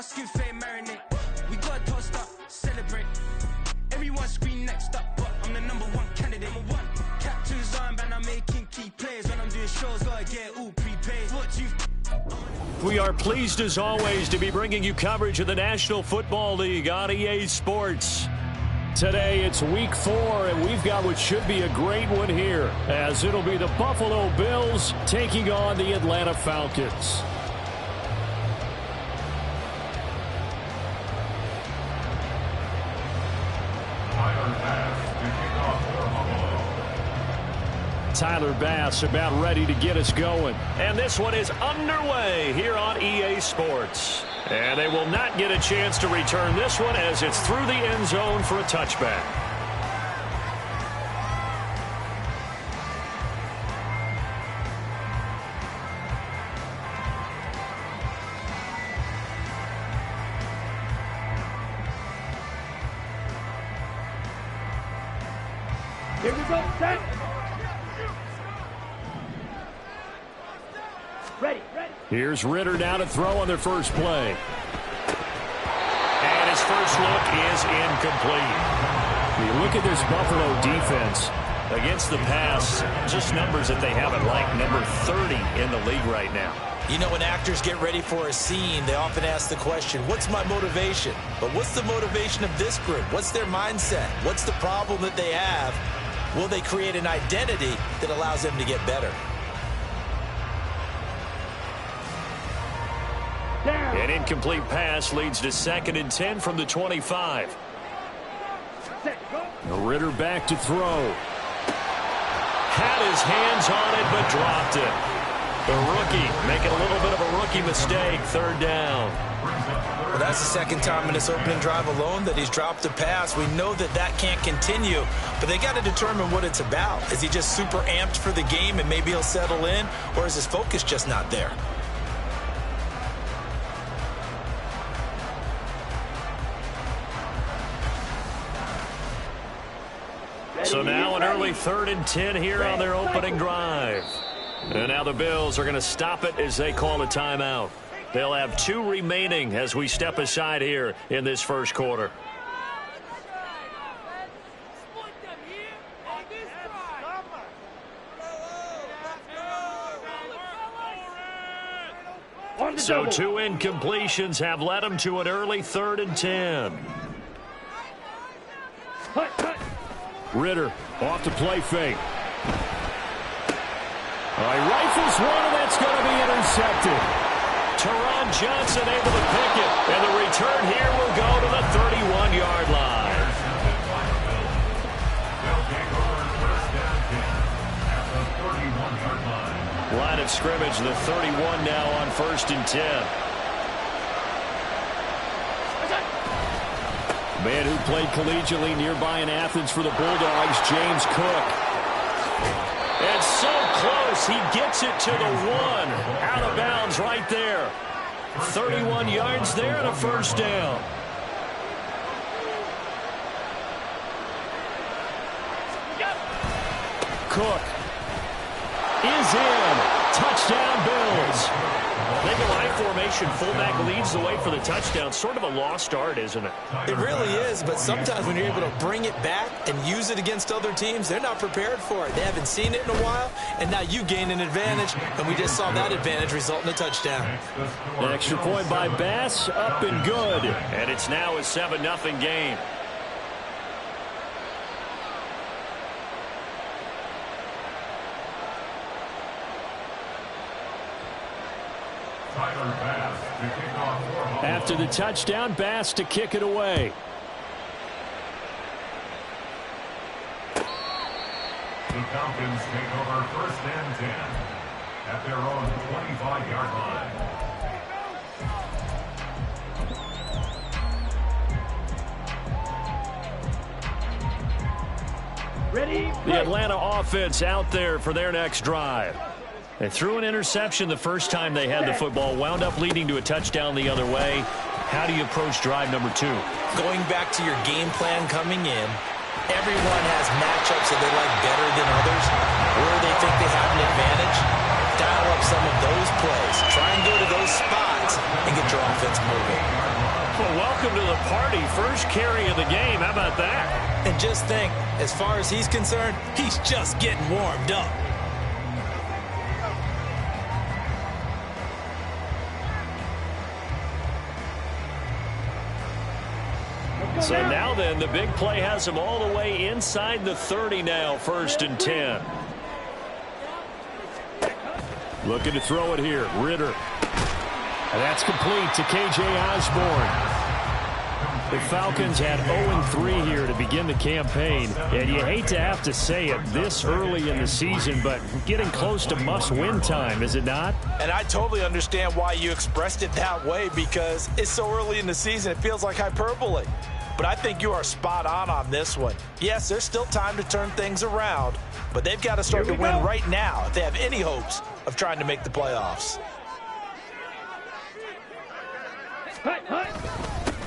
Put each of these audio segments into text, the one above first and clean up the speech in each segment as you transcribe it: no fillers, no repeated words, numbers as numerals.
Skin fame marinate. We got tossed up, celebrate. Everyone scream next up, but I'm the #1 candidate. Captain's armband, I'm making key plays. When I'm doing shows, gotta get all prepaid. What you? We are pleased as always to be bringing you coverage of the National Football League on EA Sports. Today it's week 4, and we've got what should be a great one here, as it'll be the Buffalo Bills taking on the Atlanta Falcons. Tyler Bass about ready to get us going. And this one is underway here on EA Sports. And they will not get a chance to return this one as it's through the end zone for a touchback. Here we go, set. Ready. Here's Ritter now to throw on their first play. And his first look is incomplete. You look at this Buffalo defense against the pass, just numbers that they have at like number 30 in the league right now. You know, when actors get ready for a scene, they often ask the question, what's my motivation? But what's the motivation of this group? What's their mindset? What's the problem that they have? Will they create an identity that allows them to get better? An incomplete pass leads to 2nd and 10 from the 25. Ritter back to throw. Had his hands on it, but dropped it. The rookie making a little bit of a rookie mistake, 3rd down. Well, that's the second time in this opening drive alone that he's dropped a pass. We know that that can't continue, but they got to determine what it's about. Is he just super amped for the game and maybe he'll settle in, or is his focus just not there? So now an early 3rd and 10 here on their opening drive. And now the Bills are going to stop it as they call a timeout. They'll have 2 remaining as we step aside here in this first quarter. So 2 incompletions have led them to an early 3rd and 10. Ritter off to play fake. He rifles one, and that's going to be intercepted. Teron Johnson able to pick it, and the return here will go to the 31-yard line. Line of scrimmage, the 31 now on 1st and 10. Man who played collegiately nearby in Athens for the Bulldogs, James Cook. And so close, he gets it to the 1. Out of bounds right there. 31 yards there and a 1st down. Cook is in. Touchdown, Bills. They go high formation. Fullback leads the way for the touchdown. Sort of a lost art, isn't it? It really is, but sometimes when you're able to bring it back and use it against other teams, they're not prepared for it. They haven't seen it in a while, and now you gain an advantage, and we just saw that advantage result in a touchdown. An extra point by Bass, up and good. And it's now a 7-0 game. After the touchdown, Bass to kick it away. The Falcons take over 1st and 10 at their own 25-yard line. Ready. The Atlanta offense out there for their next drive. They threw an interception the first time they had the football, wound up leading to a touchdown the other way. How do you approach drive number 2? Going back to your game plan coming in, everyone has matchups that they like better than others, or they think they have an advantage. Dial develop some of those plays. Try and go to those spots and get your offense moving. Well, welcome to the party. First carry of the game. How about that? And just think, as far as he's concerned, he's just getting warmed up. So now then, the big play has him all the way inside the 30 now, 1st and 10. Looking to throw it here, Ritter. And that's complete to K.J. Osborne. The Falcons had 0-3 here to begin the campaign, and you hate to have to say it this early in the season, but getting close to must-win time, is it not? And I totally understand why you expressed it that way, because it's so early in the season, it feels like hyperbole. But I think you are spot on this one. Yes, there's still time to turn things around, but they've got to start to win right now if they have any hopes of trying to make the playoffs.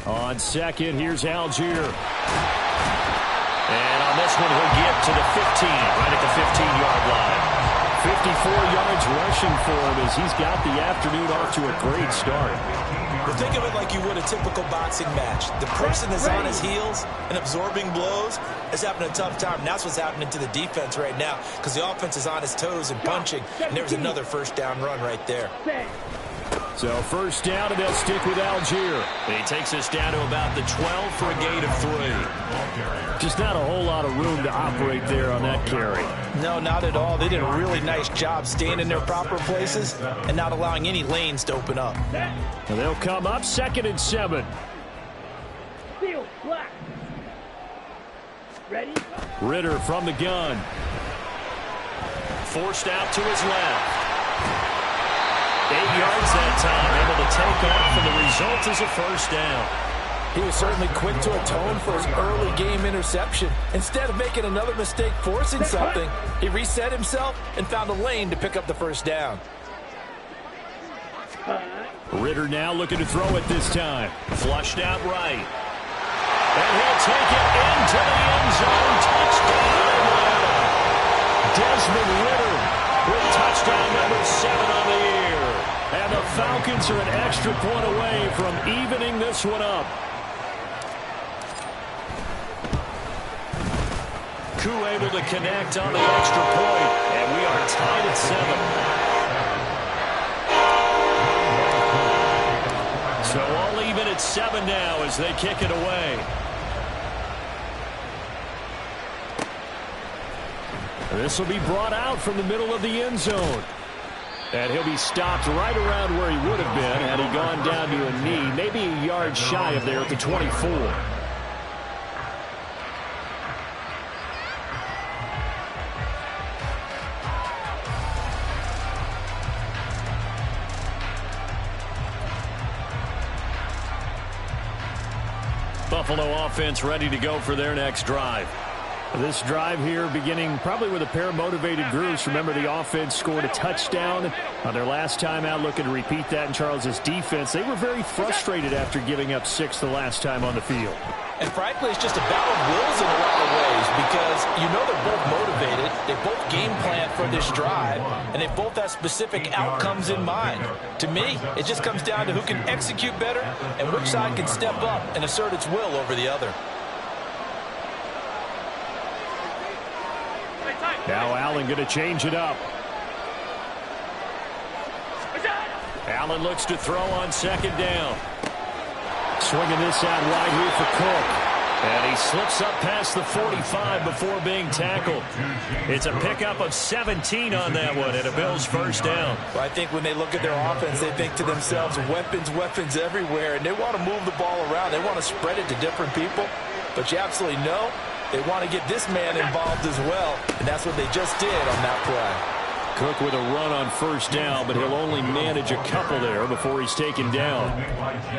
On second, here's Algier. And on this one, he'll get to the 15, right at the 15-yard line. 54 yards rushing for him as he's got the afternoon off to a great start. Well, think of it like you would a typical boxing match. The person that's on his heels and absorbing blows is having a tough time. And that's what's happening to the defense right now, because the offense is on his toes and punching. And there's another first down run right there. So first down, and they'll stick with Algier. And he takes us down to about the 12 for a gain of 3. Just not a whole lot of room to operate there on that carry. No, not at all. They did a really nice job staying in their proper places and not allowing any lanes to open up. And they'll come up 2nd and 7. Ready? Ritter from the gun. Forced out to his left. 8 yards that time, able to take off, and the result is a first down. He was certainly quick to atone for his early game interception. Instead of making another mistake forcing something, he reset himself and found a lane to pick up the first down. Ritter now looking to throw it this time. Flushed out right. And he'll take it into the end zone. Touchdown, Atlanta. Desmond Ritter with touchdown number 7 on the year. And the Falcons are an extra point away from evening this one up. Koo able to connect on the extra point, and we are tied at 7. So all even at 7 now as they kick it away. This will be brought out from the middle of the end zone. And he'll be stopped right around where he would have been had he gone down to a knee, maybe a yard shy of there at the 24. Buffalo offense ready to go for their next drive. This drive here beginning probably with a pair of motivated groups. Remember, the offense scored a touchdown on their last time out, looking to repeat that in Charles's defense. They were very frustrated after giving up 6 the last time on the field. And frankly, it's just a battle of wills in a lot of ways, because you know they're both motivated, they both game plan for this drive, and they both have specific outcomes in mind. To me, it just comes down to who can execute better and which side can step up and assert its will over the other. Now Allen going to change it up. Allen looks to throw on 2nd down. Swinging this out wide here for Cook. And he slips up past the 45 before being tackled. It's a pickup of 17 on that one, and a Bills first down. Well, I think when they look at their offense, they think to themselves, weapons everywhere, and they want to move the ball around. They want to spread it to different people. But you absolutely know they want to get this man involved as well, and that's what they just did on that play. Cook with a run on 1st down, but he'll only manage a couple there before he's taken down.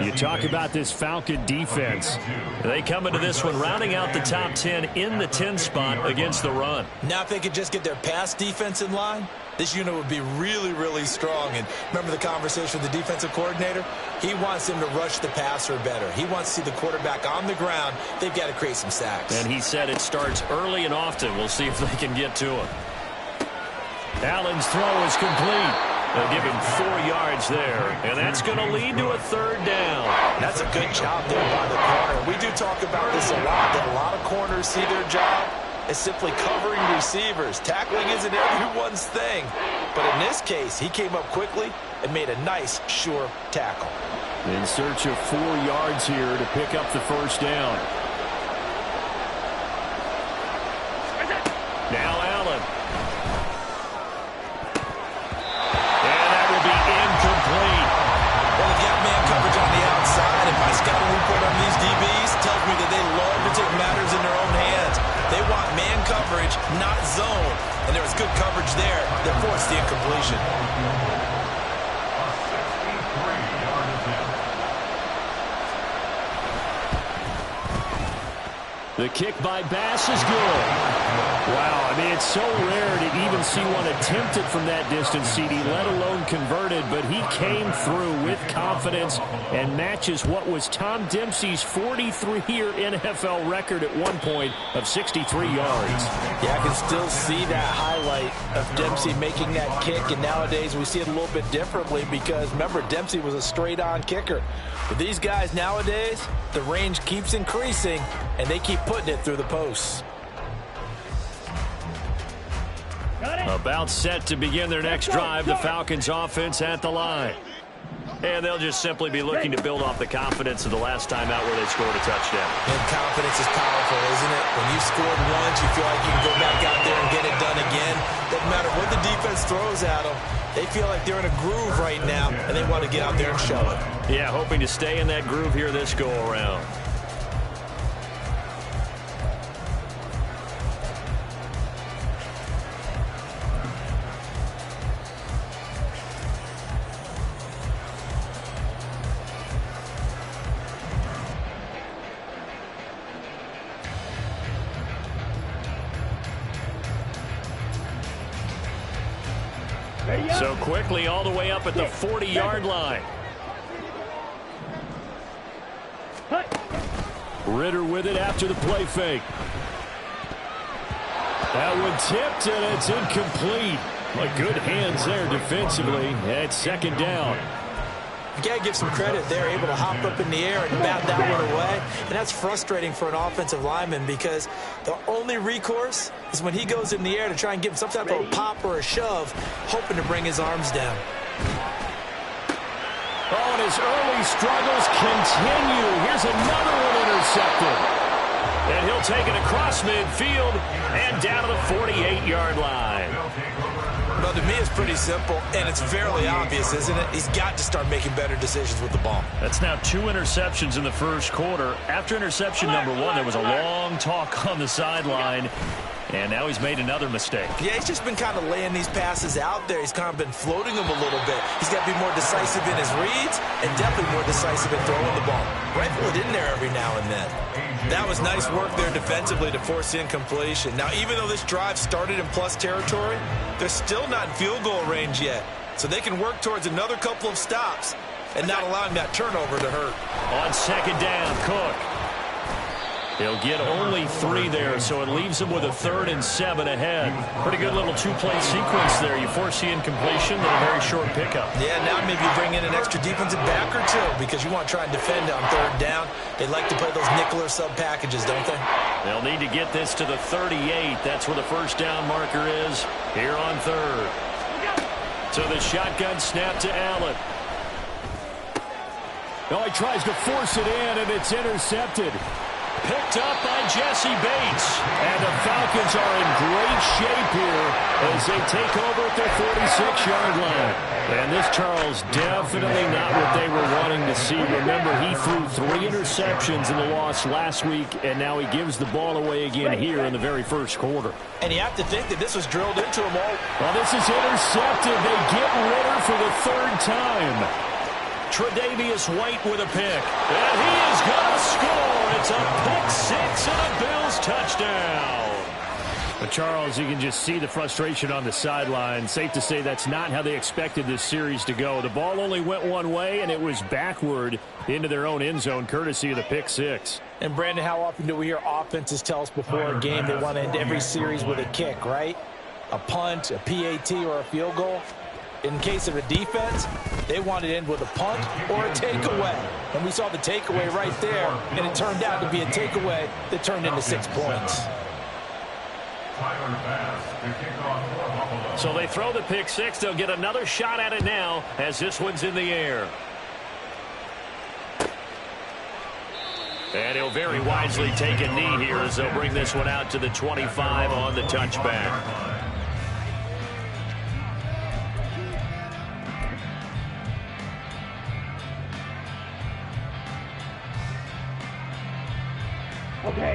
You talk about this Falcon defense. They come into this one rounding out the top 10 in the 10 spot against the run. Now if they could just get their pass defense in line, this unit would be really, really strong. And remember the conversation with the defensive coordinator? He wants them to rush the passer better. He wants to see the quarterback on the ground. They've got to create some sacks. And he said it starts early and often. We'll see if they can get to him. Allen's throw is complete. They'll give him 4 yards there, and that's going to lead to a 3rd down. That's a good job there by the corner. We do talk about this a lot, that a lot of corners see their job as simply covering receivers. Tackling isn't everyone's thing. But in this case, he came up quickly and made a nice, sure tackle. In search of 4 yards here to pick up the 1st down. Now Allen. And that will be incomplete. Well, they've got man coverage on the outside, and my scouting report on these DBs tells me that they love to take matters in their own hands. They want man coverage, not zone. And there was good coverage there that forced the incompletion. The kick by Bass is good. Wow, I mean, it's so rare to even see one attempted from that distance, CD, let alone converted, but he came through with confidence and matches what was Tom Dempsey's 43-year NFL record at one point of 63 yards. Yeah, I can still see that highlight of Dempsey making that kick, and nowadays we see it a little bit differently because, remember, Dempsey was a straight-on kicker. With these guys nowadays, the range keeps increasing, and they keep putting it through the posts. About set to begin their next drive, the Falcons offense at the line. And they'll just simply be looking to build off the confidence of the last time out where they scored a touchdown. And confidence is powerful, isn't it? When you scored once, you feel like you can go back out there and get it done again. Doesn't matter what the defense throws at them. They feel like they're in a groove right now, and they want to get out there and show it. Yeah, hoping to stay in that groove here this go-around. So quickly all the way up at the 40-yard line. Ritter with it after the play fake. That one tipped, and it's incomplete. But good hands there defensively. It's 2nd down. You got to give some credit. They're able to hop up in the air and bat that one away. And that's frustrating for an offensive lineman because the only recourse is when he goes in the air to try and give him some type of a pop or a shove, hoping to bring his arms down. Oh, and his early struggles continue. Here's another one intercepted. And he'll take it across midfield and down to the 48-yard line. Well, to me, it's pretty simple, and it's fairly obvious, isn't it? He's got to start making better decisions with the ball. That's now 2 interceptions in the first quarter. After interception number 1, there was a long talk on the sideline, and now he's made another mistake. Yeah, he's just been kind of laying these passes out there. He's kind of been floating them a little bit. He's got to be more decisive in his reads and definitely more decisive in throwing the ball. Rifle it in there every now and then. That was nice work there defensively to force the incompletion. Now, even though this drive started in plus territory, they're still not in field goal range yet. So they can work towards another couple of stops and not allowing that turnover to hurt. On 2nd down, Cook. He'll get only 3 there, so it leaves him with a 3rd and 7 ahead. Pretty good little 2-play sequence there. You force the incompletion, then a very short pickup. Yeah, now maybe you bring in an extra defensive back or 2 because you want to try and defend on 3rd down. They like to play those nickel or sub packages, don't they? They'll need to get this to the 38. That's where the 1st down marker is here on 3rd. So the shotgun snap to Allen. Oh, he tries to force it in, and it's intercepted. Picked up by Jesse Bates. And the Falcons are in great shape here as they take over at their 46-yard line. And this, Charles, definitely not what they were wanting to see. Remember, he threw 3 interceptions in the loss last week, and now he gives the ball away again here in the very first quarter. And you have to think that this was drilled into him all. Well, this is intercepted. They get Ritter for the 3rd time. Tre'Davious White with a pick. And he is going to score. It's a pick 6 and a Bills touchdown. But Charles, you can just see the frustration on the sideline. Safe to say that's not how they expected this series to go. The ball only went one way, and it was backward into their own end zone, courtesy of the pick 6. And, Brandon, how often do we hear offenses tell us before a game they want to end every series with a kick, right? A punt, a PAT, or a field goal. In case of a defense, they wanted to end with a punt or a takeaway. And we saw the takeaway right there, and it turned out to be a takeaway that turned into 6 points. So they throw the pick six. They'll get another shot at it now as this one's in the air. And he'll very wisely take a knee here as they'll bring this one out to the 25 on the touchback.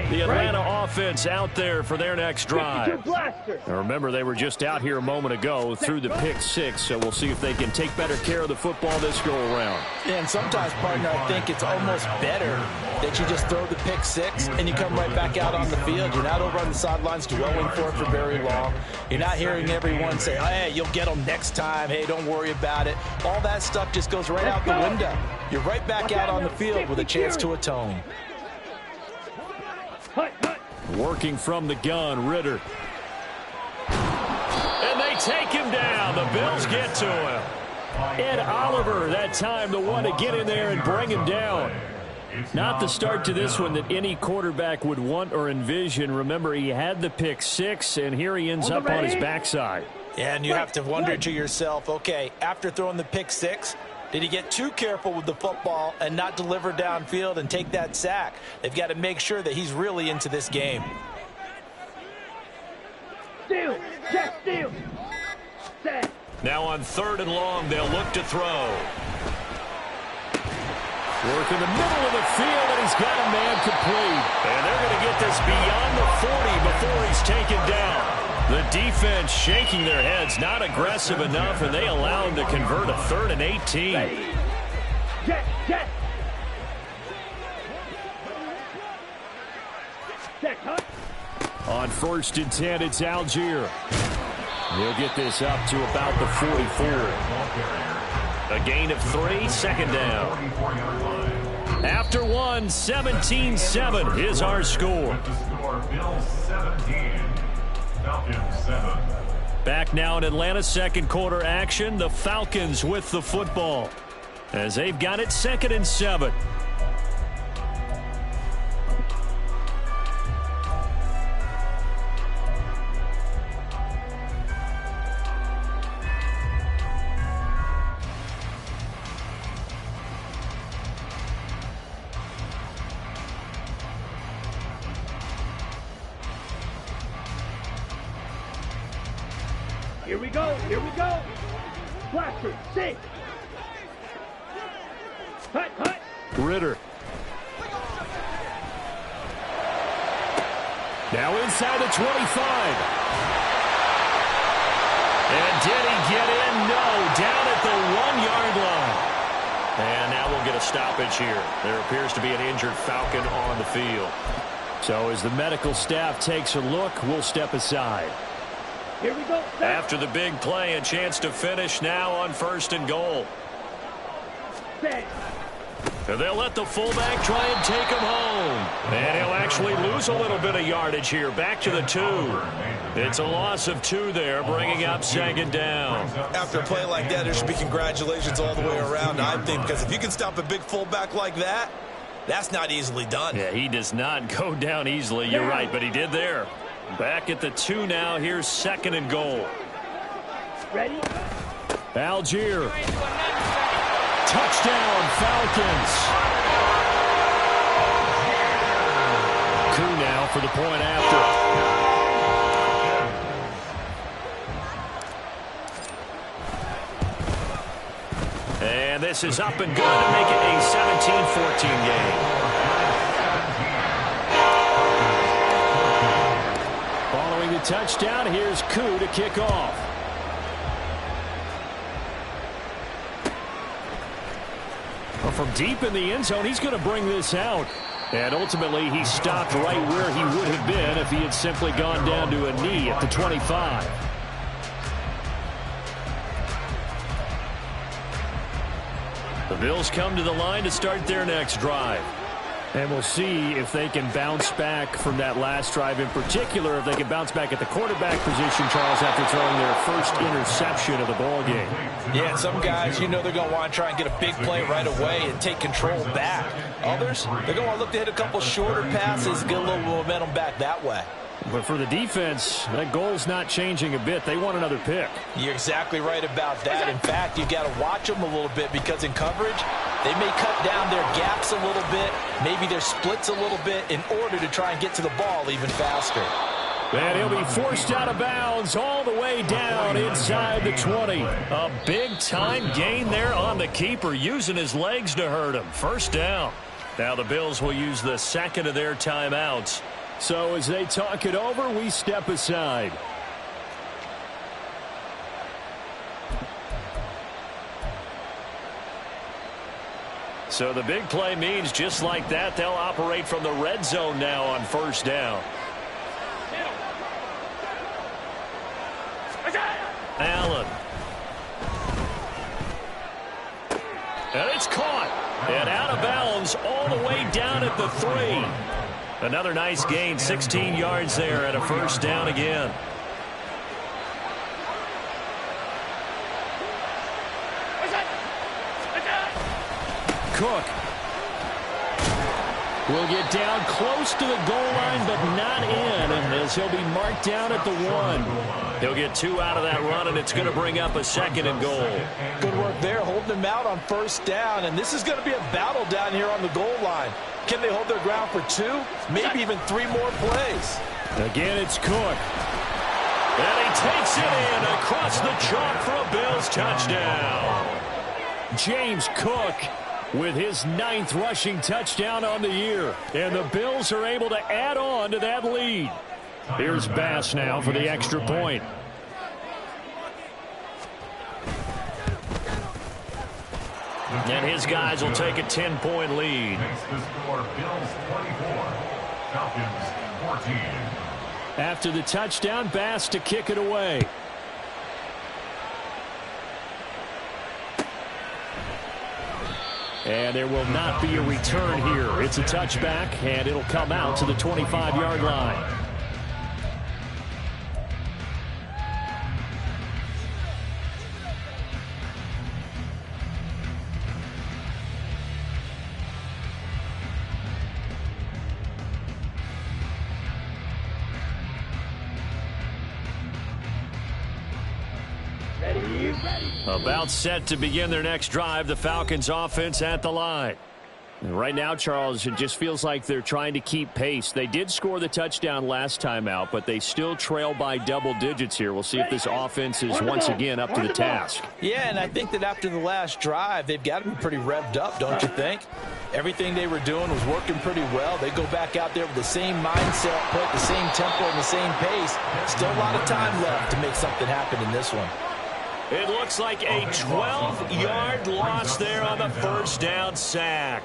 The Atlanta offense out there for their next drive. Now remember, they were just out here a moment ago through the pick six, so we'll see if they can take better care of the football this go-around. And sometimes, partner, I think it's almost better that you just throw the pick six and you come right back out on the field. You're not over on the sidelines dwelling for it for very long. You're not hearing everyone say, hey, you'll get them next time. Hey, don't worry about it. All that stuff just goes right out the window. You're right back out on the field with a chance to atone. Working from the gun, Ritter. And they take him down. The Bills get to him. Ed Oliver, that time, the one to get in there and bring him down. Not the start to this one that any quarterback would want or envision. Remember, he had the pick six, and here he ends up on his backside. Yeah, and you have to wonder to yourself, okay, after throwing the pick six, did he get too careful with the football and not deliver downfield and take that sack? They've got to make sure that he's really into this game. Steal, Jack, steal. Set. Now on 3rd and long, they'll look to throw. Work in the middle of the field, and he's got a man complete. And they're going to get this beyond the 40 before he's taken down. The defense shaking their heads, not aggressive enough, and they allow him to convert a 3rd and 18. Jet, jet. Check, huh? On 1st and 10, it's Algier. He'll get this up to about the 44. A gain of 3, 2nd down. After one, 17-7 is our score. Back now in Atlanta, 2nd quarter action. The Falcons with the football as they've got it 2nd and 7. Here we go, here we go. Blaster, 6. Hut, hut. Ritter. Now inside the 25. And did he get in? No, down at the 1-yard line. And now we'll get a stoppage here. There appears to be an injured Falcon on the field. So as the medical staff takes a look, we'll step aside. Here we go. After the big play, a chance to finish now on 1st and goal. Set. And they'll let the fullback try and take him home. And he'll actually lose a little bit of yardage here. Back to the 2. It's a loss of 2 there, bringing up 2nd down. After a play like that, there should be congratulations all the way around, I think, because if you can stop a big fullback like that, that's not easily done. Yeah, he does not go down easily. You're right, but he did there. Back at the 2 now. Here's 2nd and goal. Ready? Algier. Touchdown, Falcons. Coup now for the point after. And this is up and good to make it a 17-14 game. Following the touchdown, here's Coup to kick off. Well, from deep in the end zone, he's going to bring this out. And ultimately, he stopped right where he would have been if he had simply gone down to a knee at the 25. The Bills come to the line to start their next drive. And we'll see if they can bounce back from that last drive, in particular if they can bounce back at the quarterback position, Charles, after throwing their first interception of the ball game. Yeah, some guys, they're going to want to try and get a big play right away and take control back. Others, they're going to want to look to hit a couple shorter passes, get a little momentum back that way. But for the defense, that goal's not changing a bit. They want another pick. You're exactly right about that. In fact, you've got to watch them a little bit because in coverage, they may cut down their gaps a little bit, maybe their splits a little bit in order to try and get to the ball even faster. And he'll be forced out of bounds all the way down inside the 20. A big-time gain there on the keeper, using his legs to hurt him. First down. Now the Bills will use the second of their timeouts. So as they talk it over, we step aside. So the big play means just like that, they'll operate from the red zone now on first down. Allen. And it's caught. And out of bounds all the way down at the 3. Another nice gain, 16 yards there, and a first down again. Cook will get down close to the goal line, but not in, as he'll be marked down at the 1. He'll get 2 out of that run, and it's going to bring up a second and goal. Good work there, holding him out on first down, and this is going to be a battle down here on the goal line. Can they hold their ground for 2, maybe even 3 more plays? Again, it's Cook. And he takes it in across the chalk for a Bills touchdown. James Cook with his 9th rushing touchdown on the year. And the Bills are able to add on to that lead. Here's Bass now for the extra point. And his guys will take a 10-point lead. Makes the score Bills 24, Falcons 14. After the touchdown, Bass to kick it away. And there will not be a return here. It's a touchback, and it'll come out to the 25-yard line. About set to begin their next drive, the Falcons offense at the line. And right now, Charles, it just feels like they're trying to keep pace. They did score the touchdown last time out, but they still trail by double digits here. We'll see if this offense is once again up to the task. Yeah, and I think that after the last drive, they've got to be pretty revved up, don't you think? Everything they were doing was working pretty well. They go back out there with the same mindset, play at the same tempo and the same pace. Still a lot of time left to make something happen in this one. It looks like a 12-yard loss there on the first down sack.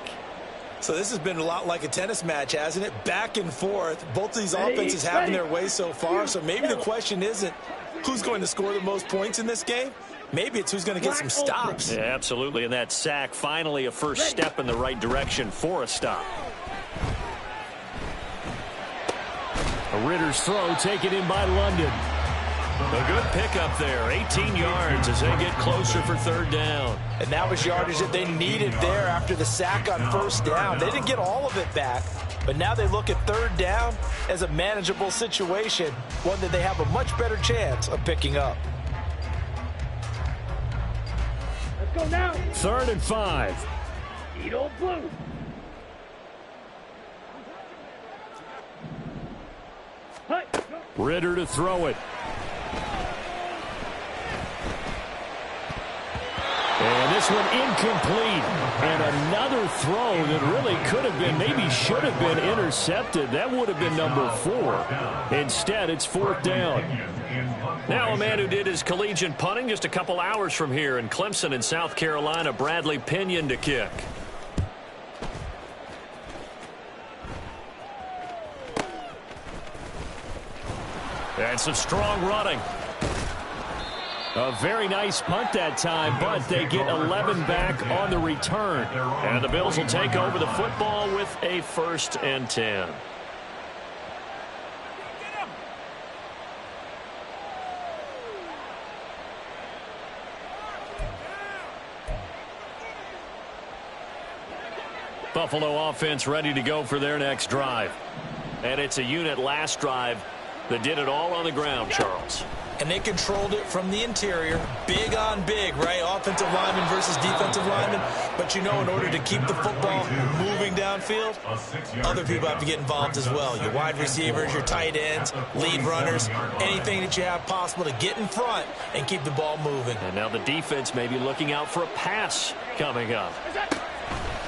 So this has been a lot like a tennis match, hasn't it? Back and forth. Both of these offenses having their way so far. So maybe the question isn't who's going to score the most points in this game. Maybe it's who's going to get some stops. Yeah, absolutely. And that sack, finally a first step in the right direction for a stop. A Ritter's throw taken in by London. A good pickup there, 18 yards as they get closer for third down. And that was yardage that they needed there after the sack on first down. They didn't get all of it back, but now they look at third down as a manageable situation, one that they have a much better chance of picking up. Let's go now. 3rd and 5. Eat old blue. Ritter to throw it. And this one incomplete. And another throw that really could have been, maybe should have been intercepted. That would have been number 4. Instead, it's 4th down. Now a man who did his collegiate punting just a couple hours from here in Clemson in South Carolina, Bradley Pinion to kick. And some strong running. A very nice punt that time, but they get 11 back on the return. And the Bills will take over the football with a 1st and 10. Buffalo offense ready to go for their next drive. And it's a unit last drive that did it all on the ground, Charles. And they controlled it from the interior, big on big, right? Offensive lineman versus defensive lineman. But, you know, in order to keep the football moving downfield, other people have to get involved as well. Your wide receivers, your tight ends, lead runners, anything that you have possible to get in front and keep the ball moving. And now the defense may be looking out for a pass coming up.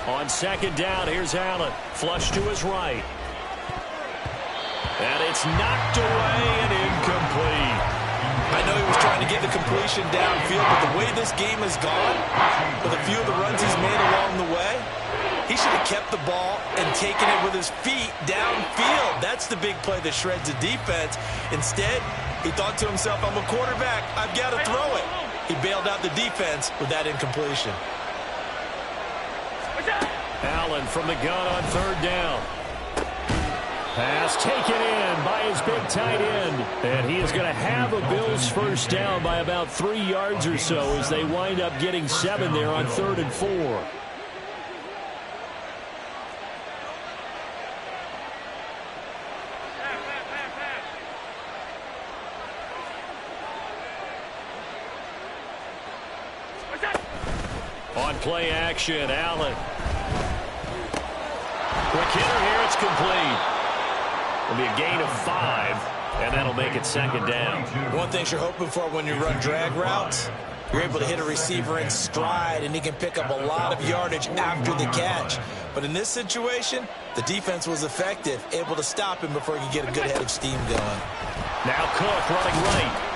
On 2nd down, here's Allen. Flush to his right. And it's knocked away and incomplete. I know he was trying to get the completion downfield, but the way this game has gone, with a few of the runs he's made along the way, he should have kept the ball and taken it with his feet downfield. That's the big play that shreds the defense. Instead, he thought to himself, I'm a quarterback, I've got to throw it. He bailed out the defense with that incompletion. Allen from the gun on 3rd down. Pass taken in by his big tight end. And he is going to have a Bills 1st down by about 3 yards or so as they wind up getting 7 there on 3rd and 4. On play action, Allen. Quick hitter here, it's complete. It'll be a gain of 5, and that'll make it 2nd down. One thing you're hoping for when you run drag routes, you're able to hit a receiver in stride, and he can pick up a lot of yardage after the catch. But in this situation, the defense was effective, able to stop him before he could get a good head of steam going. Now Cook running right.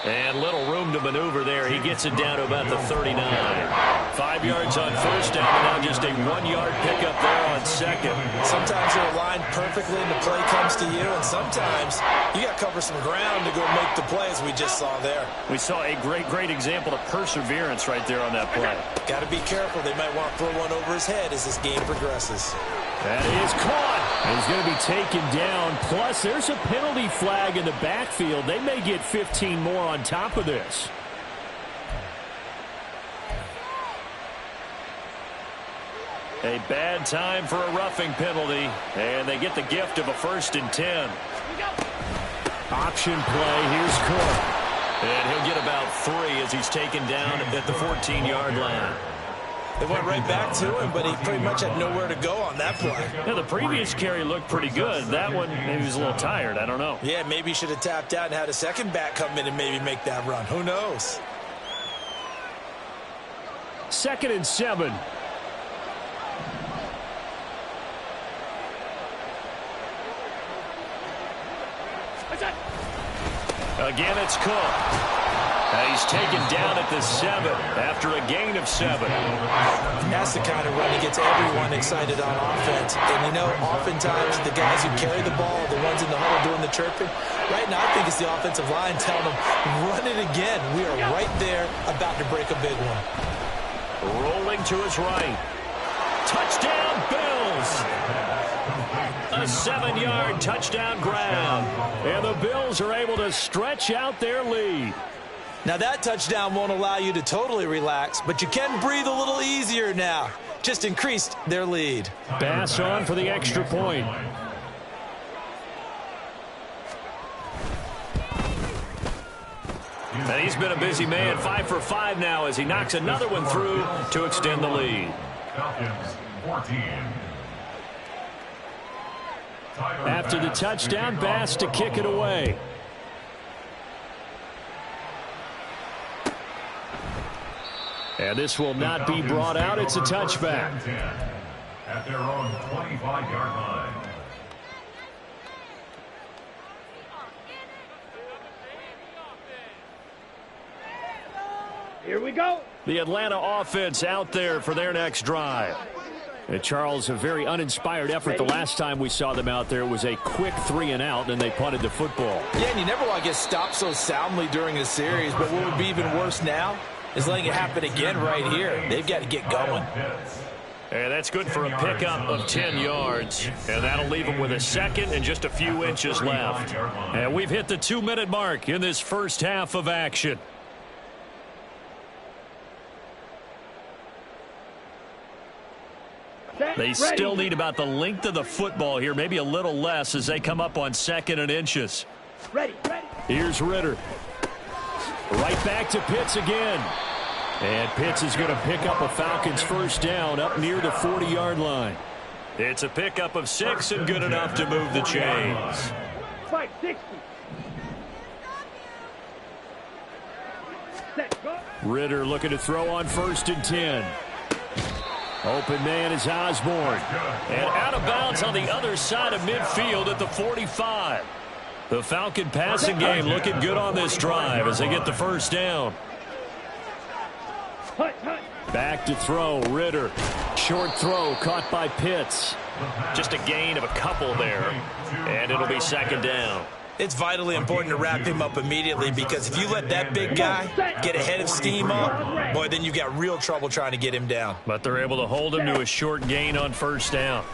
And little room to maneuver there. He gets it down to about the 39. 5 yards on 1st down, and now just a 1-yard pickup there on 2nd. Sometimes they're aligned perfectly and the play comes to you, and sometimes you got to cover some ground to go make the play, as we just saw there. We saw a great example of perseverance right there on that play. Got to be careful. They might want to throw one over his head as this game progresses. That is caught. He's going to be taken down. Plus, there's a penalty flag in the backfield. They may get 15 more on top of this. A bad time for a roughing penalty, and they get the gift of a 1st and 10. Option play. Here's Cook. And he'll get about 3 as he's taken down at the 14-yard line. They went right back to him, but he pretty much had nowhere to go on that play. Yeah, the previous carry looked pretty good. That one, maybe he was a little tired. I don't know. Yeah, maybe he should have tapped out and had a second back come in and maybe make that run. Who knows? 2nd and 7. Again, it's Cook. He's taken down at the 7 after a gain of 7. That's the kind of run that gets everyone excited on offense. And, you know, oftentimes the guys who carry the ball, the ones in the huddle doing the chirping, right now I think it's the offensive line telling them, run it again. We are right there about to break a big one. Rolling to his right. Touchdown, Bills! A 7-yard touchdown grab. And the Bills are able to stretch out their lead. Now that touchdown won't allow you to totally relax, but you can breathe a little easier now. Just increased their lead. Bass on for the extra point. And he's been a busy man, 5 for 5 now as he knocks another one through to extend the lead. Falcons 14. After the touchdown, Bass to kick it away. And this will not be brought out. It's a touchback. At their own 25-yard line. Here we go. The Atlanta offense out there for their next drive. Charles, a very uninspired effort the last time we saw them out there. It was a quick 3-and-out, and they punted the football. Yeah, and you never want to get stopped so soundly during a series, but what would be even worse now is letting it happen again right here. They've got to get going. And that's good for a pickup of 10 yards. And that'll leave them with a second and just a few inches left. And we've hit the 2-minute mark in this first half of action. They still need about the length of the football here, maybe a little less as they come up on 2nd and inches. Here's Ritter. Right back to Pitts again. And Pitts is going to pick up a Falcons first down up near the 40-yard line. It's a pickup of 6 and good enough to move the chains. 560. Ritter looking to throw on 1st and 10. Open man is Osborne. And out of bounds on the other side of midfield at the 45. The Falcon passing game looking good on this drive as they get the first down. Back to throw, Ritter. Short throw caught by Pitts. Just a gain of a couple there. And it'll be 2nd down. It's vitally important to wrap him up immediately because if you let that big guy get ahead of steam up, boy, then you've got real trouble trying to get him down. But they're able to hold him to a short gain on 1st down.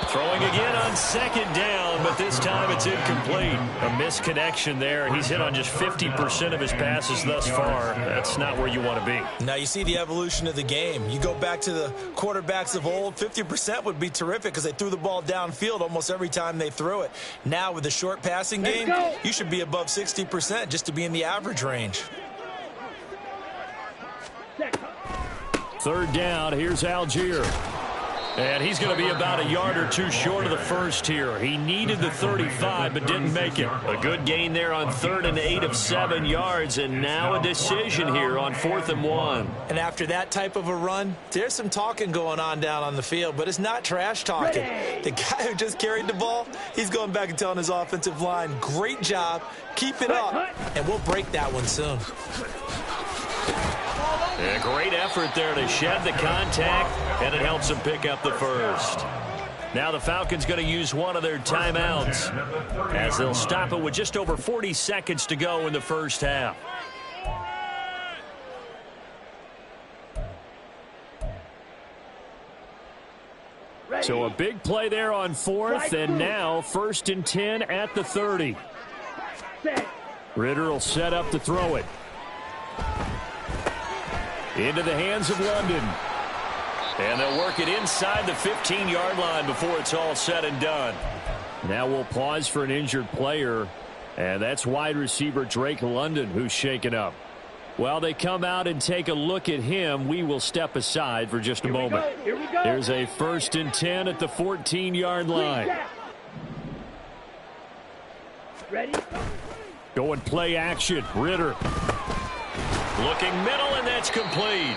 Throwing again on 2nd down, but this time it's incomplete. A misconnection there. He's hit on just 50% of his passes thus far. That's not where you want to be. Now you see the evolution of the game. You go back to the quarterbacks of old, 50% would be terrific because they threw the ball downfield almost every time they threw it. Now with the short passing game, you should be above 60% just to be in the average range. 3rd down, here's Algier. And he's going to be about a yard or two short of the first here. He needed the 35, but didn't make it. A good gain there on 3rd and 8 of 7 yards, and now a decision here on 4th and 1. And after that type of a run, there's some talking going on down on the field, but it's not trash talking. The guy who just carried the ball, he's going back and telling his offensive line, great job, keep it up, and we'll break that one soon. A great effort there to shed the contact, and it helps them pick up the first. Now the Falcons going to use one of their timeouts as they'll stop it with just over 40 seconds to go in the first half. So a big play there on 4th, and now 1st and 10 at the 30. Ritter will set up to throw it. Into the hands of London. And they'll work it inside the 15-yard line before it's all said and done. Now we'll pause for an injured player. And that's wide receiver Drake London who's shaken up. While they come out and take a look at him, we will step aside for just a moment. There's a 1st and 10 at the 14-yard line. Ready? Going play action. Ritter. Looking middle, and that's complete.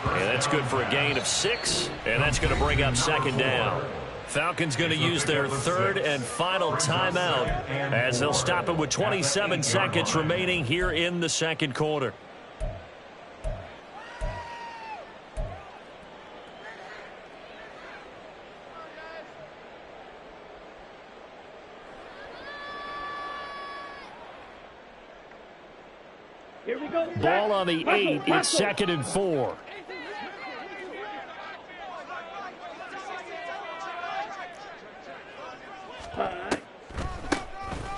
And that's good for a gain of 6, and that's going to bring up 2nd down. Falcons going to use their 3rd and final timeout as they'll stop it with 27 seconds remaining here in the 2nd quarter. Here we go. Ball on the 8. It's 2nd and 4.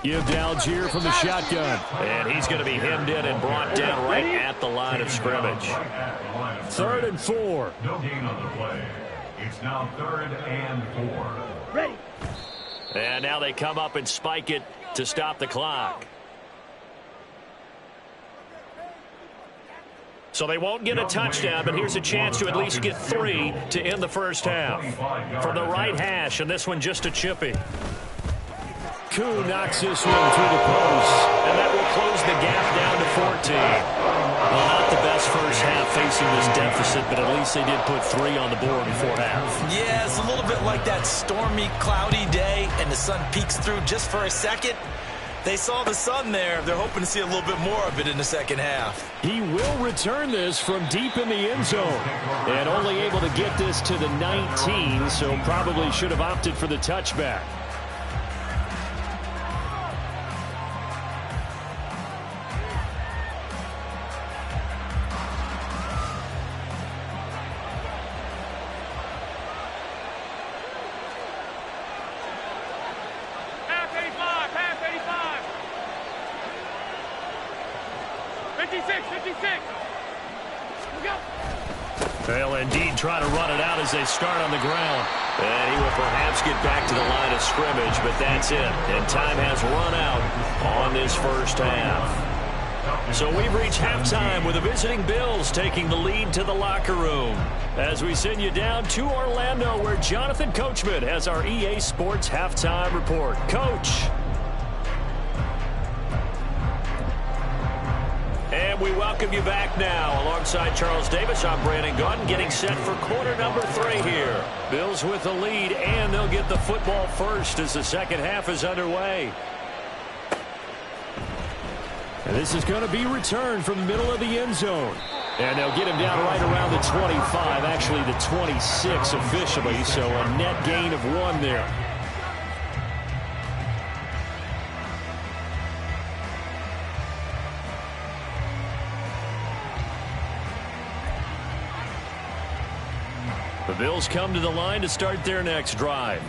Give to Algier from the shotgun. And he's going to be hemmed in and brought down right at the line of scrimmage. 3rd and 4. No gain on the play. It's now 3rd and 4. Ready. And now they come up and spike it to stop the clock. So they won't get a touchdown, but here's a chance to at least get 3 to end the first half. From the right hash, and this one just a chippy. Koo knocks this one through the post, and that will close the gap down to 14. Well, not the best first half facing this deficit, but at least they did put 3 on the board before half. Yeah, it's a little bit like that stormy, cloudy day, and the sun peeks through just for a second. They saw the sun there. They're hoping to see a little bit more of it in the second half. He will return this from deep in the end zone. And only able to get this to the 19, so probably should have opted for the touchback. They'll indeed try to run it out as they start on the ground. And he will perhaps get back to the line of scrimmage, but that's it. And time has run out on this first half. So we've reached halftime with the visiting Bills taking the lead to the locker room. As we send you down to Orlando, where Jonathan Coachman has our EA Sports halftime report. Coach. And we welcome you back now. Alongside Charles Davis, I'm Brandon Gaudin, getting set for quarter number 3 here. Bills with the lead, and they'll get the football first as the second half is underway. And this is going to be returned from the middle of the end zone. And they'll get him down right around the 25, actually the 26 officially, so a net gain of 1 there. The Bills come to the line to start their next drive.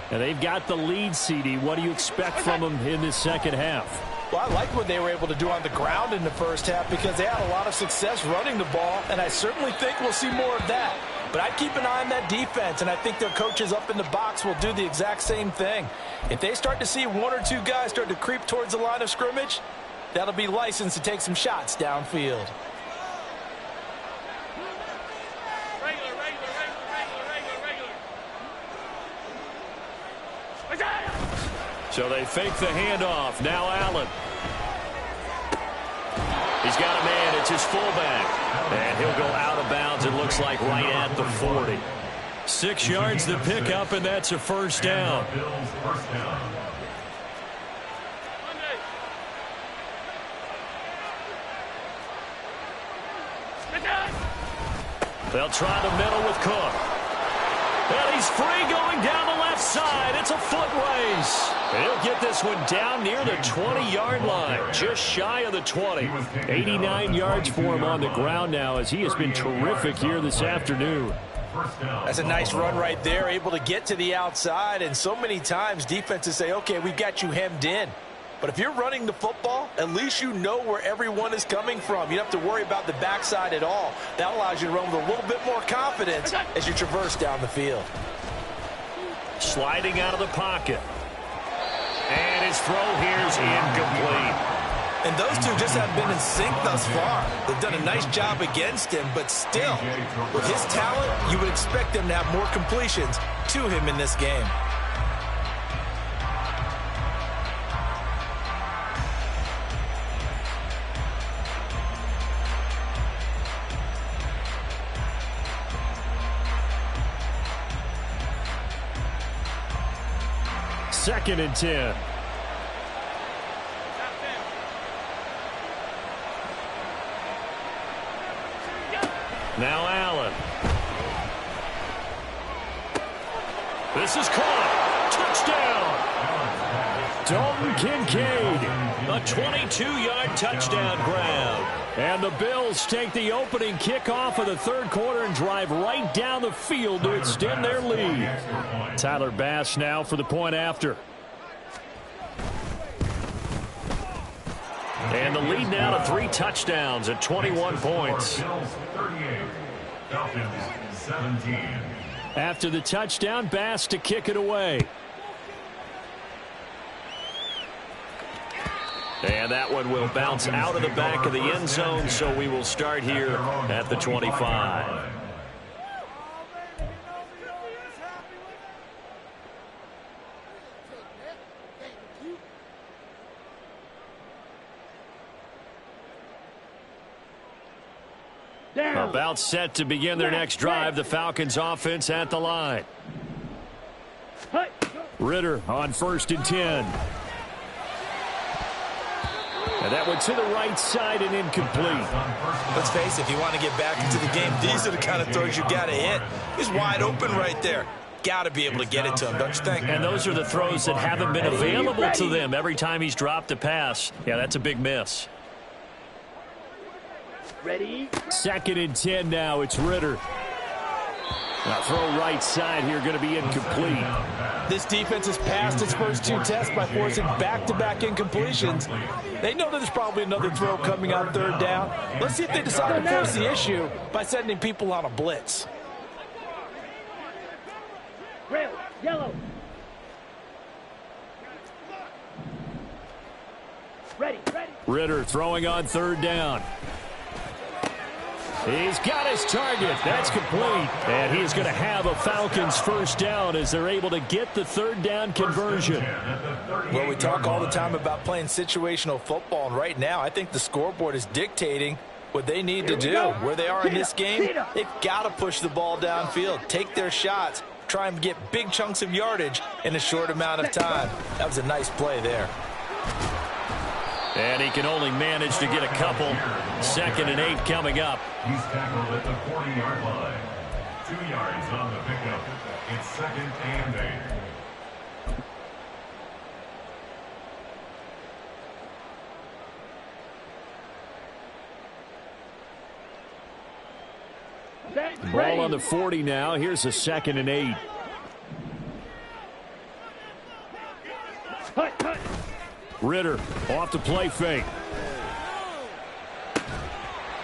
And they've got the lead, CD. What do you expect from them in this second half? Well, I like what they were able to do on the ground in the first half because they had a lot of success running the ball, and I certainly think we'll see more of that. But I'd keep an eye on that defense, and I think their coaches up in the box will do the exact same thing. If they start to see 1 or 2 guys start to creep towards the line of scrimmage, that'll be licensed to take some shots downfield. So they fake the handoff. Now Allen. He's got a man. It's his fullback. And he'll go out of bounds, it looks like, right at the 40. 6 yards to pick up, and that's a first down. They'll try the middle with Cook. And he's free going down the left side. It's a foot race. And he'll get this one down near the 20-yard line, just shy of the 20. 89 yards for him on the ground now, as he has been terrific here this afternoon. That's a nice run right there, able to get to the outside. And so many times defenses say, okay, we've got you hemmed in. But if you're running the football, at least you know where everyone is coming from. You don't have to worry about the backside at all. That allows you to run with a little bit more confidence as you traverse down the field. Sliding out of the pocket. And his throw here is incomplete. And those two just haven't been in sync thus far. They've done a nice job against him, but still, with his talent, you would expect them to have more completions to him in this game. Second and 10. Now Allen. This is caught. Touchdown. Dalton Kincaid. A 22-yard touchdown grab. And the Bills take the opening kickoff of the third quarter and drive right down the field to extend their lead. Tyler Bass now for the point after. And the lead now to 3 touchdowns at 21 points. After the touchdown, Bass to kick it away. And that one will bounce out of the back of the end zone, so we will start here at the 25. About set to begin their next drive. The Falcons offense at the line. Ritter on 1st and 10. And that went to the right side and incomplete. Let's face it, if you want to get back into the game, these are the kind of throws you got to hit. He's wide open right there. Got to be able to get it to him, don't you think? And those are the throws that haven't been available to them every time he's dropped a pass. Yeah, that's a big miss. Ready? 2nd and 10 now. It's Ritter. Now throw right side here, going to be incomplete. This defense has passed its first 2 tests by forcing back-to-back incompletions. They know that there's probably another throw coming on 3rd down. Let's see if they decide to force the issue by sending people on a blitz. Rail, yellow. Ready. Ritter throwing on 3rd down. He's got his target. That's complete. And he's going to have a Falcons 1st down as they're able to get the 3rd down conversion. Well, we talk all the time about playing situational football, and right now I think the scoreboard is dictating what they need to do. Where they are in this game, they've got to push the ball downfield, take their shots, try and get big chunks of yardage in a short amount of time. That was a nice play there. And he can only manage to get a couple. 2nd and 8 coming up. He's tackled at the 40-yard line. 2 yards on the pickup. It's 2nd and 8. Ball on the 40 now. Here's a 2nd and 8. Ritter off the play fake.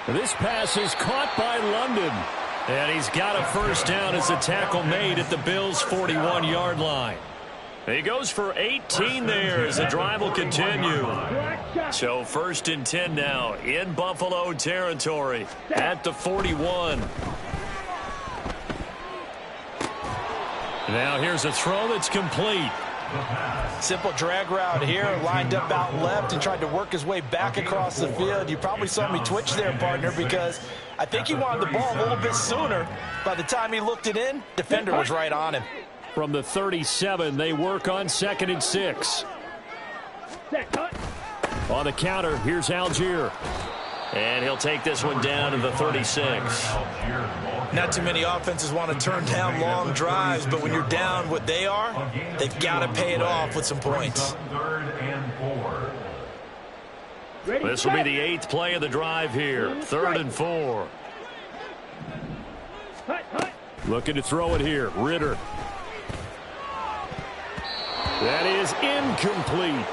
This pass is caught by London. And he's got a 1st down as the tackle made at the Bills' 41-yard line. He goes for 18 there as the drive will continue. So 1st and 10 now in Buffalo territory at the 41. Now here's a throw that's complete. Simple drag route here, lined up out left and tried to work his way back across the field. You probably saw me twitch there, partner, because I think he wanted the ball a little bit sooner. By the time he looked it in, defender was right on him. From the 37, they work on 2nd and 6. On the counter, here's Algier. And he'll take this one down to the 36. Not too many offenses want to turn down long drives, but when you're down what they are, they've got to pay it off with some points. 3rd and 4. This will be the 8th play of the drive here. 3rd and 4. Looking to throw it here. Ritter. That is incomplete.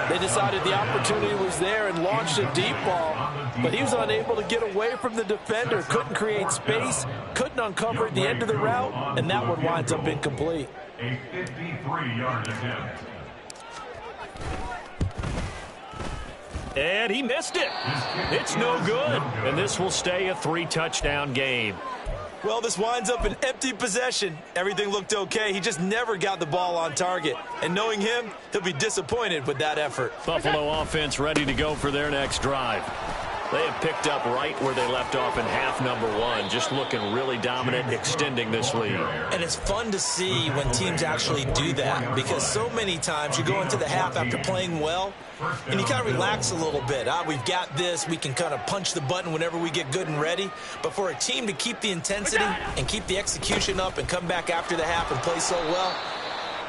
They decided the opportunity was there and launched a deep ball, but he was unable to get away from the defender, couldn't create space, couldn't uncover at the end of the route, and that one winds up incomplete. A 53-yard attempt. And he missed it. It's no good. And this will stay a 3-touchdown game. Well, this winds up an empty possession. Everything looked okay. He just never got the ball on target. And knowing him, he'll be disappointed with that effort. Buffalo offense ready to go for their next drive. They have picked up right where they left off in half number 1, just looking really dominant, extending this lead. And it's fun to see when teams actually do that, because so many times you go into the half after playing well, and you kind of relax a little bit. We've got this. We can kind of punch the button whenever we get good and ready. But for a team to keep the intensity and keep the execution up and come back after the half and play so well,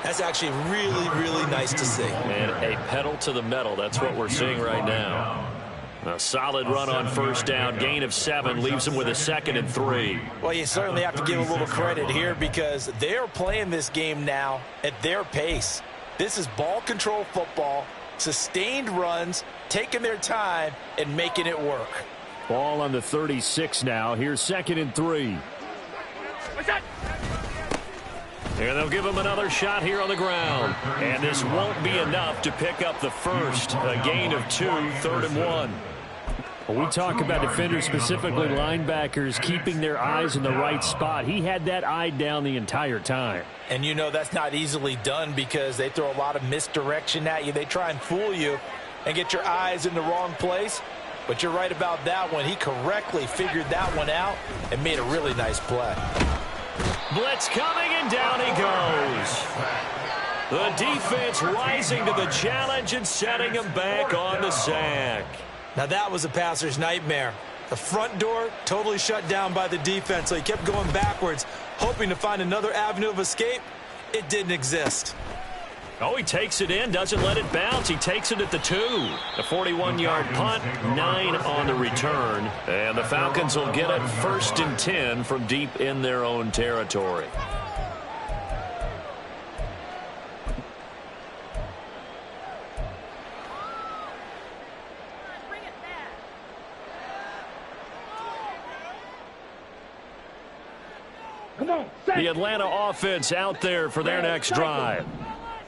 that's actually really, really nice to see. And a pedal to the metal. That's what we're seeing right now. A solid run on 1st down. Gain of 7 leaves them with a 2nd and 3. Well, you certainly have to give a little credit here because they're playing this game now at their pace. This is ball control football, sustained runs, taking their time, and making it work. Ball on the 36 now. Here's 2nd and 3. And they'll give him another shot here on the ground. And this won't be enough to pick up the first. A gain of 2, 3rd and 1. When we talk about defenders, specifically linebackers, keeping their eyes in the right spot, he had that eye down the entire time. And you know that's not easily done because they throw a lot of misdirection at you. They try and fool you and get your eyes in the wrong place. But you're right about that one. He correctly figured that one out and made a really nice play. Blitz coming, and down he goes. The defense rising to the challenge and setting him back on the sack. Now that was a passer's nightmare. The front door totally shut down by the defense, so he kept going backwards, hoping to find another avenue of escape. It didn't exist. Oh, he takes it in, doesn't let it bounce. He takes it at the 2. A 41-yard punt, 9 on the return. And the Falcons will get it 1st and 10 from deep in their own territory. The Atlanta offense out there for their next drive.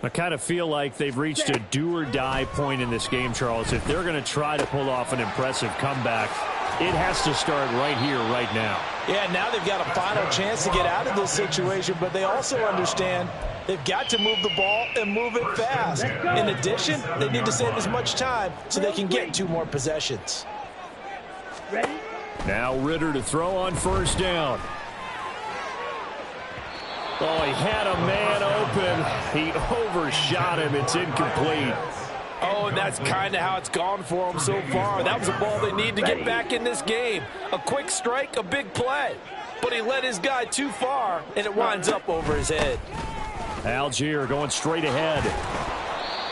I kind of feel like they've reached a do-or-die point in this game, Charles. If they're going to try to pull off an impressive comeback, it has to start right here, right now. Yeah, now they've got a final chance to get out of this situation, but they also understand they've got to move the ball and move it fast. In addition, they need to save as much time so they can get 2 more possessions. Now Ritter to throw on 1st down. Oh, he had a man open. He overshot him. It's incomplete. Oh, and that's kind of how it's gone for them so far. That was a ball they need to get back in this game. A quick strike, a big play. But he led his guy too far, and it winds up over his head. Algier going straight ahead.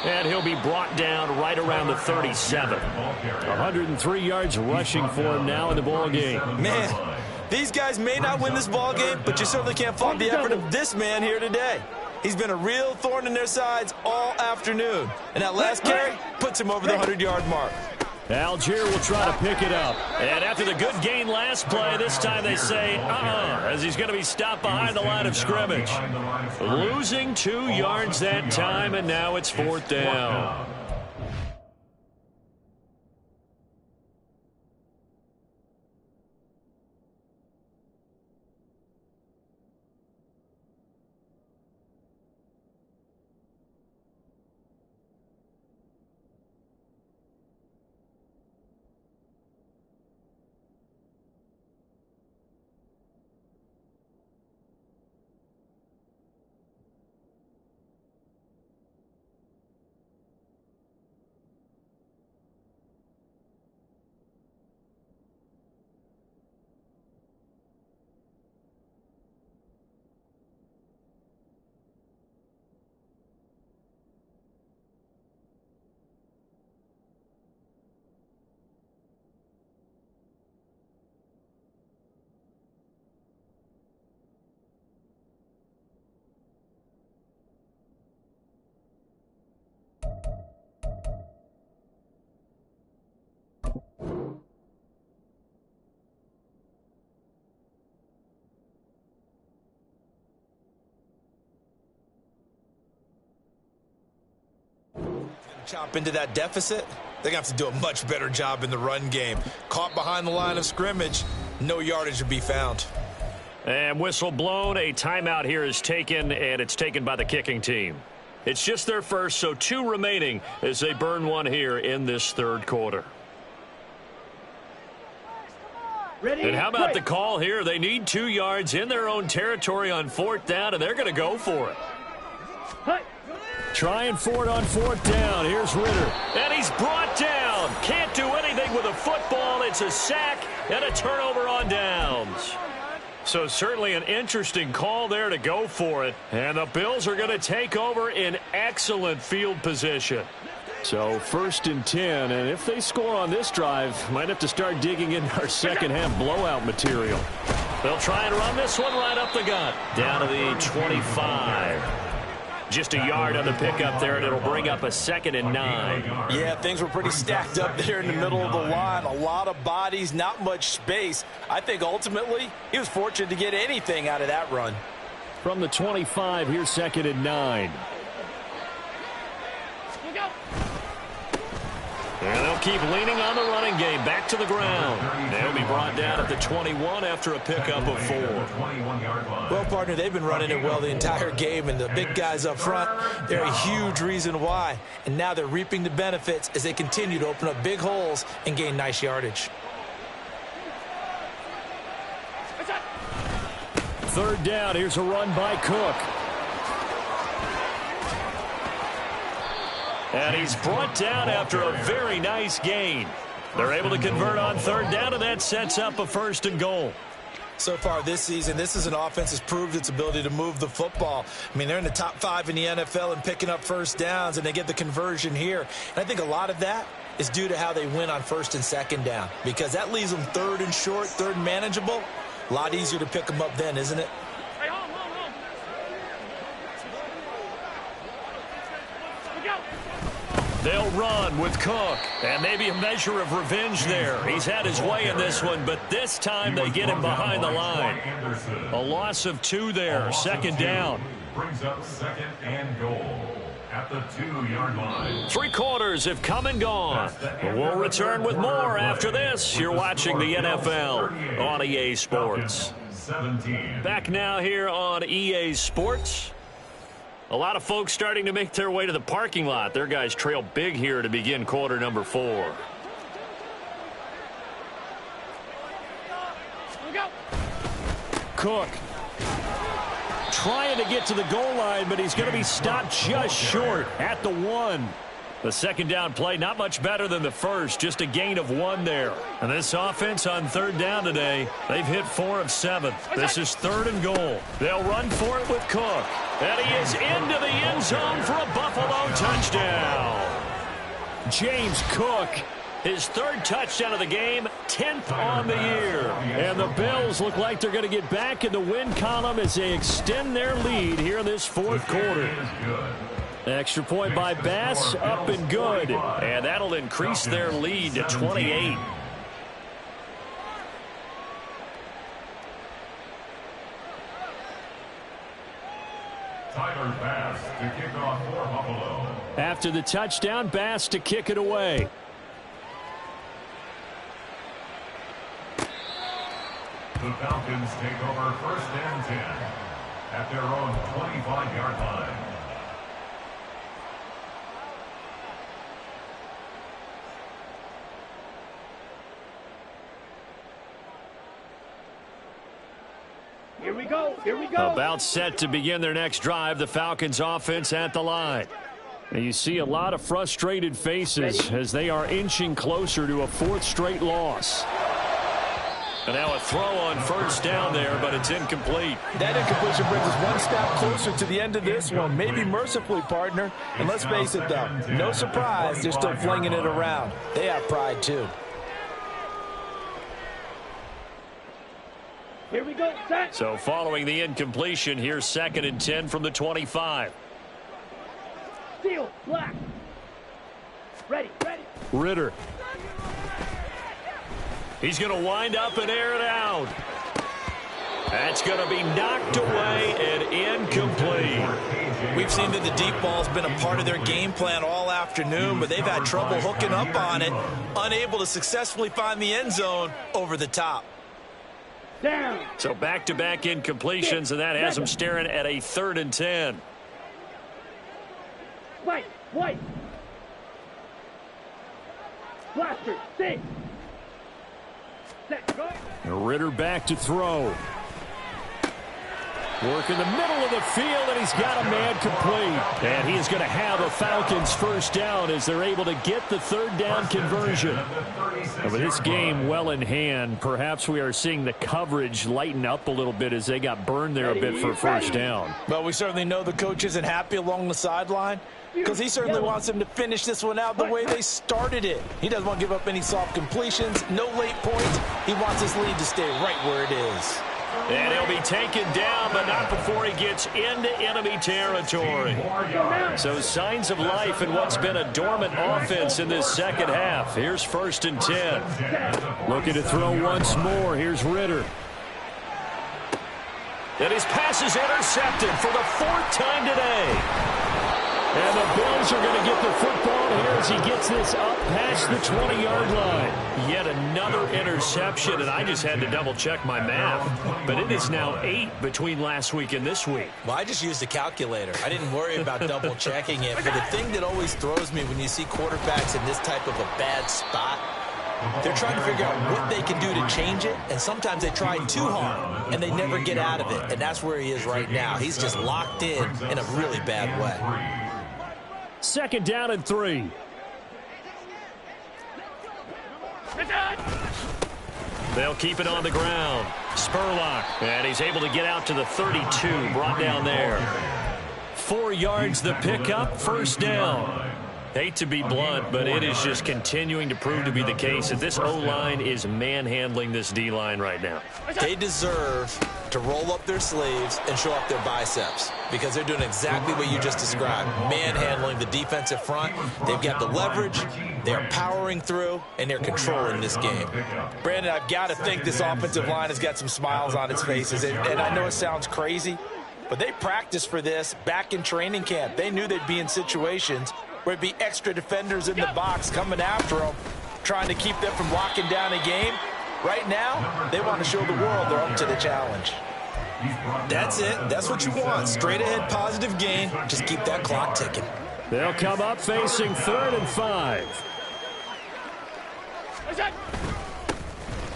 And he'll be brought down right around the 37. 103 yards rushing for him now in the ball game. Man, these guys may not win this ball game, but you certainly can't fault the effort of this man here today. He's been a real thorn in their sides all afternoon. And that last carry puts him over the 100-yard mark. Algier will try to pick it up. And after the good gain last play, this time they say, as he's going to be stopped behind the line of scrimmage. Losing 2 yards that time, and now it's 4th down. Chop into that deficit. They're going to have to do a much better job in the run game. Caught behind the line of scrimmage, no yardage to be found. And whistle blown. A timeout here is taken, and it's taken by the kicking team. It's just their first, so 2 remaining as they burn 1 here in this 3rd quarter. And how about the call here? They need 2 yards in their own territory on 4th down, and they're going to go for it. Trying for it on 4th down. Here's Ritter. And he's brought down. Can't do anything with a football. It's a sack and a turnover on downs. So certainly an interesting call there to go for it. And the Bills are going to take over in excellent field position. So 1st and 10. And if they score on this drive, might have to start digging in our second half blowout material. They'll try and run this one right up the gut. Down to the 25. Just a yard on the pickup there, and it'll bring up a 2nd and 9. Yeah, things were pretty stacked up there in the middle of the line. A lot of bodies, not much space. I think ultimately he was fortunate to get anything out of that run. From the 25, here's 2nd and 9. And they'll keep leaning on the running game. Back to the ground. They'll be brought down at the 21 after a pickup of 4. Well, partner, they've been running it well the entire game, and the big guys up front, they're a huge reason why. And now they're reaping the benefits as they continue to open up big holes and gain nice yardage. 3rd down. Here's a run by Cook. And he's brought down after a very nice gain. They're able to convert on third down, and that sets up a 1st and goal. So far this season, this is an offense that's proved its ability to move the football. I mean, they're in the top 5 in the NFL and picking up first downs, and they get the conversion here. And I think a lot of that is due to how they win on 1st and 2nd down, because that leaves them 3rd and short, 3rd and manageable. A lot easier to pick them up then, isn't it? They'll run with Cook, and maybe a measure of revenge there. He's had his way in this one, but this time they get him behind the line. A loss of 2 there, 2nd down. Brings up 2nd and goal at the 2-yard line. 3 quarters have come and gone. We'll return with more after this. You're watching the NFL on EA Sports. Back now here on EA Sports. A lot of folks starting to make their way to the parking lot. Their guys trail big here to begin quarter number 4. Cook trying to get to the goal line, but he's going to be stopped just short at the 1. The 2nd down play, not much better than the first, just a gain of 1 there. And this offense on 3rd down today, they've hit 4 of 7. This is 3rd and goal. They'll run for it with Cook. And he is into the end zone for a Buffalo touchdown. James Cook, his 3rd touchdown of the game, 10th on the year. And the Bills look like they're going to get back in the win column as they extend their lead here in this 4th quarter. Extra point by Bass, up and good. And that'll increase their lead to 28. Tyler Bass to kick off for Buffalo. After the touchdown, Bass to kick it away. The Falcons take over 1st and 10 at their own 25-yard line. Here we go. Here we go. About set to begin their next drive. The Falcons offense at the line. And you see a lot of frustrated faces as they are inching closer to a 4th straight loss. And now a throw on 1st down there, but it's incomplete. That incompletion brings us 1 step closer to the end of this one. Maybe mercifully, partner. And let's face it, though, no surprise, they're still flinging it around. They have pride, too. Here we go. Set. So following the incompletion, here's 2nd and 10 from the 25. Steel. Black. Ready. Ready. Ritter. He's going to wind up and air it out. That's going to be knocked away and incomplete. We've seen that the deep ball's been a part of their game plan all afternoon, but they've had trouble hooking up on it, unable to successfully find the end zone over the top. Down. So back-to-back incompletions, and that has them staring at a 3rd and 10. White. Blaster. Six. Set. Go. Ritter back to throw. Work in the middle of the field, and he's got a man complete. And he is going to have a Falcons 1st down as they're able to get the 3rd down conversion. And with this game well in hand, perhaps we are seeing the coverage lighten up a little bit as they got burned there a bit for 1st down. Well, we certainly know the coach isn't happy along the sideline because he certainly wants them to finish this one out the way they started it. He doesn't want to give up any soft completions, no late points. He wants his lead to stay right where it is. And he'll be taken down, but not before he gets into enemy territory. So signs of life in what's been a dormant offense in this 2nd half. Here's 1st and 10. Looking to throw once more. Here's Ritter. And his pass is intercepted for the 4th time today. And the Bills are going to get the football here as he gets this up past the 20-yard line. Yet another interception, and I just had to double-check my math. But it is now 8 between last week and this week. Well, I just used a calculator. I didn't worry about double-checking it. But the thing that always throws me when you see quarterbacks in this type of a bad spot, they're trying to figure out what they can do to change it, and sometimes they try too hard, and they never get out of it. And that's where he is right now. He's just locked in a really bad way. 2nd down and 3. They'll keep it on the ground. Spurlock, and he's able to get out to the 32, brought down there. 4 yards the pickup, 1st down. Hate to be blunt, but it is just continuing to prove to be the case that this O-line is manhandling this D-line right now. They deserve to roll up their sleeves and show up their biceps because they're doing exactly what you just described, manhandling the defensive front. They've got the leverage, they're powering through, and they're controlling this game. Brandon, I've got to think this offensive line has got some smiles on its faces, and I know it sounds crazy, but they practiced for this back in training camp. They knew they'd be in situations where it'd be extra defenders in the box coming after them, trying to keep them from locking down a game. Right now, they want to show the world they're up to the challenge. That's it. That's what you want. Straight ahead, positive gain. Just keep that clock ticking. They'll come up facing 3rd and 5.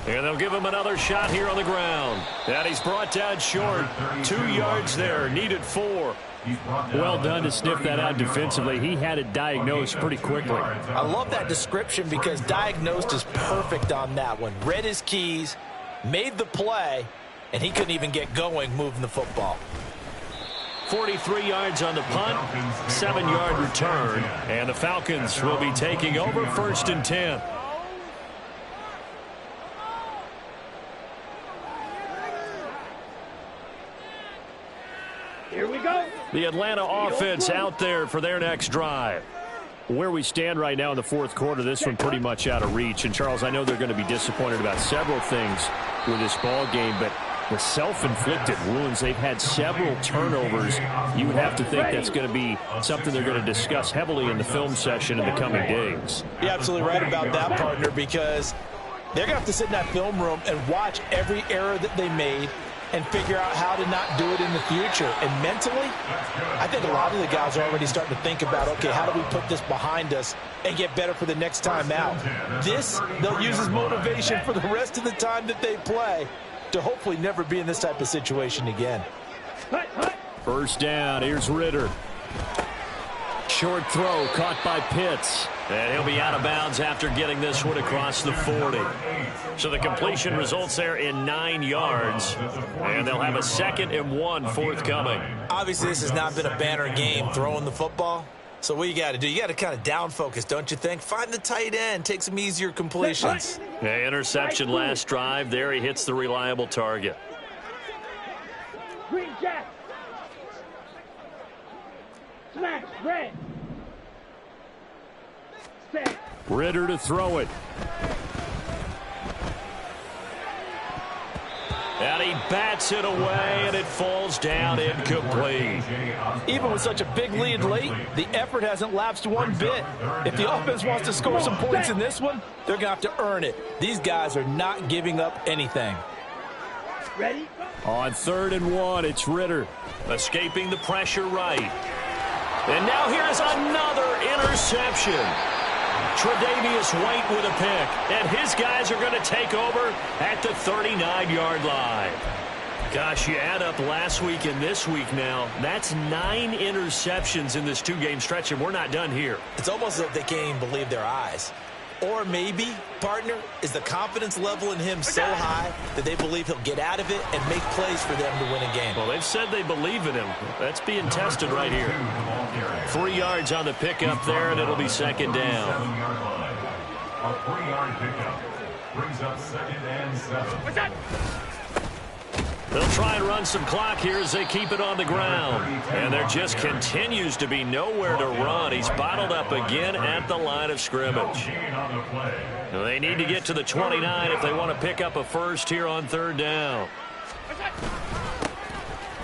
And they'll give him another shot here on the ground. And he's brought down short. 2 yards there, needed 4. Well done to sniff that out defensively. He had it diagnosed pretty quickly. I love that description because diagnosed is perfect on that one. Read his keys, made the play, and he couldn't even get going moving the football. 43 yards on the punt, 7-yard return, and the Falcons will be taking over 1st and 10. Here we go. The Atlanta offense out there for their next drive. Where we stand right now in the 4th quarter, this one pretty much out of reach. And, Charles, I know they're going to be disappointed about several things with this ball game, but the self-inflicted wounds, they've had several turnovers. You would have to think that's going to be something they're going to discuss heavily in the film session in the coming days. You're absolutely right about that, partner, because they're going to have to sit in that film room and watch every error that they made and figure out how to not do it in the future. And mentally, I think a lot of the guys are already starting to think about, okay, how do we put this behind us and get better for the next time out? This, they'll use as motivation for the rest of the time that they play to hopefully never be in this type of situation again. 1st down, here's Ritter. Short throw caught by Pitts. And he'll be out of bounds after getting this one across the 40. So the completion results there in 9 yards. And they'll have a 2nd and 1 forthcoming. Obviously, this has not been a banner game throwing the football. So what you got to do, you got to kind of down focus, don't you think? Find the tight end, take some easier completions. Yeah, interception last drive. There he hits the reliable target. Green jack. Smash, red. Set. Ritter to throw it. And he bats it away, and it falls down incomplete. Even with such a big lead late, the effort hasn't lapsed one bit. If the offense wants to score some points in this one, they're going to have to earn it. These guys are not giving up anything. Ready? On 3rd and 1, it's Ritter. Escaping the pressure right. And now here's another interception. Tre'Davious White with a pick, and his guys are going to take over at the 39-yard line. Gosh, you add up last week and this week now, that's 9 interceptions in this 2-game stretch, and we're not done here. It's almost as if they can't even believe their eyes. Or maybe, partner, is the confidence level in him so high that they believe he'll get out of it and make plays for them to win a game. Well, they've said they believe in him. That's being tested right here. 3 yards on the pickup there, and it'll be 2nd down. A 3-yard pickup brings up 2nd and 7. What's that? They'll try and run some clock here as they keep it on the ground. And there just continues to be nowhere to run. He's bottled up again at the line of scrimmage. They need to get to the 29 if they want to pick up a first here on 3rd down.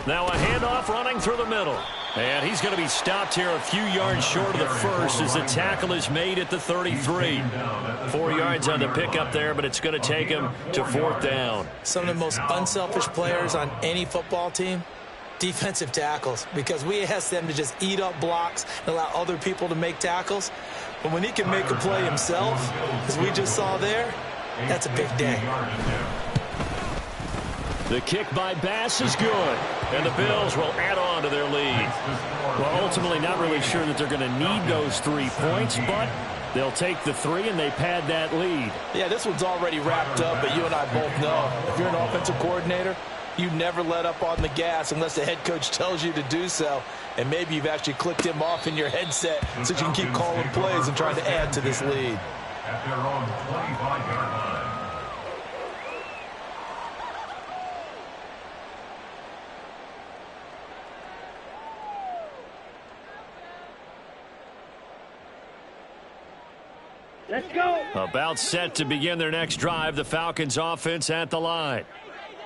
Now a handoff running through the middle. And he's going to be stopped here a few yards short of the first as the tackle is made at the 33. 4 yards on the pickup there, but it's going to take him to 4th down. Some of the most unselfish players on any football team, defensive tackles, because we ask them to just eat up blocks and allow other people to make tackles. But when he can make a play himself, as we just saw there, that's a big day. The kick by Bass is good, and the Bills will add on to their lead. Well, ultimately not really sure that they're going to need those 3 points, but they'll take the 3 and they pad that lead. Yeah, this one's already wrapped up, but you and I both know if you're an offensive coordinator, you never let up on the gas unless the head coach tells you to do so. And maybe you've actually clicked him off in your headset so you can keep calling plays and trying to add to this lead. At their own 25-yard line. Let's go. About set to begin their next drive, the Falcons offense at the line.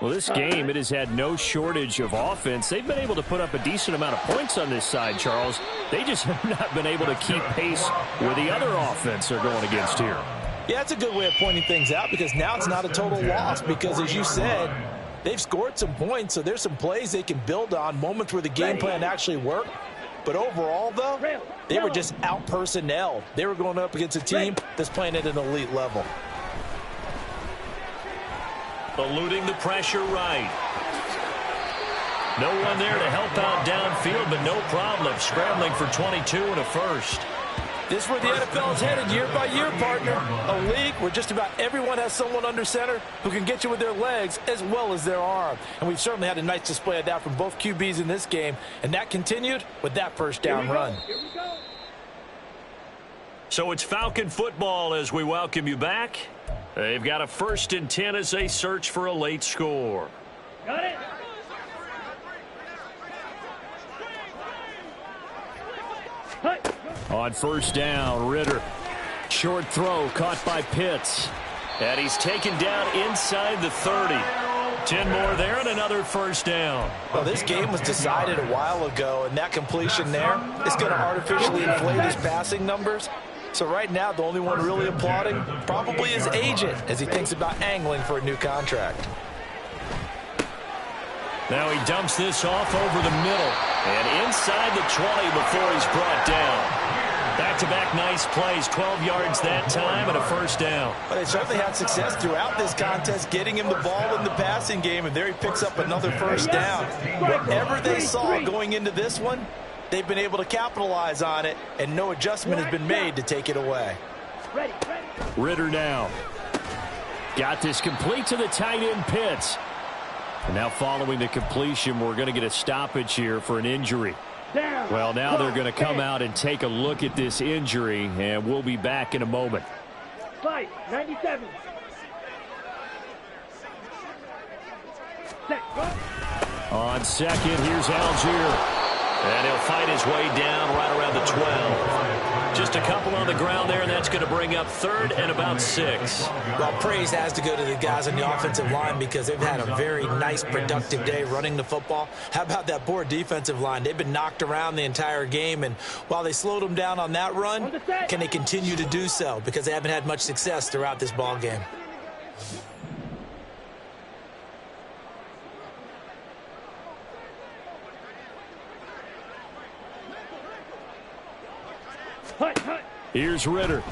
Well, this game, it has had no shortage of offense. They've been able to put up a decent amount of points on this side, Charles. They just have not been able to keep pace with the other offense they're going against here. Yeah, it's a good way of pointing things out because now it's not a total loss because, as you said, they've scored some points, so there's some plays they can build on, moments where the game plan actually worked. But overall, though, they were just out-personnelled. They were going up against a team that's playing at an elite level. Eluding the pressure right. No one there to help out downfield, but no problem. Scrambling for 22 and a first. This is where the NFL is headed year by year, partner. A league where just about everyone has someone under center who can get you with their legs as well as their arm. And we've certainly had a nice display of that from both QBs in this game. And that continued with that first down run. So it's Falcon football as we welcome you back. They've got a 1st and 10 as they search for a late score. Got it. On 1st down, Ritter. Short throw caught by Pitts. And he's taken down inside the 30. 10 more there and another 1st down. Well, this game was decided a while ago, and that completion there is going to artificially inflate his passing numbers. So right now, the only one really applauding probably his agent as he thinks about angling for a new contract. Now he dumps this off over the middle and inside the 20 before he's brought down. Back-to-back nice plays, 12 yards that time and a 1st down. Well, they certainly had success throughout this contest getting him the ball in the passing game, and there he picks up another 1st down. Whatever they saw going into this one, they've been able to capitalize on it, and no adjustment has been made to take it away. Ritter now. Got this complete to the tight end Pitts. And now following the completion, we're going to get a stoppage here for an injury. Well, now they're going to come out and take a look at this injury, and we'll be back in a moment. 97. On 2nd, here's Algier. And he'll fight his way down right around the 12. Just a couple on the ground there, and that's going to bring up 3rd and about 6. Well, praise has to go to the guys on the offensive line because they've had a very nice, productive day running the football. How about that poor defensive line? They've been knocked around the entire game, and while they slowed them down on that run, can they continue to do so? Because they haven't had much success throughout this ball game. Here's Ritter.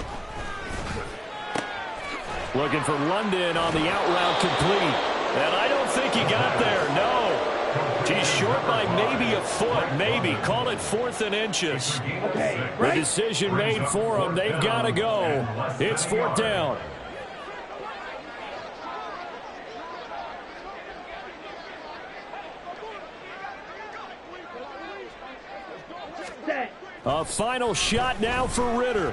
Looking for London on the out route complete. And I don't think he got there, no. He's short by maybe a foot, maybe. Call it 4th and inches. The decision made for him. They've got to go. It's 4th down. A final shot now for Ritter.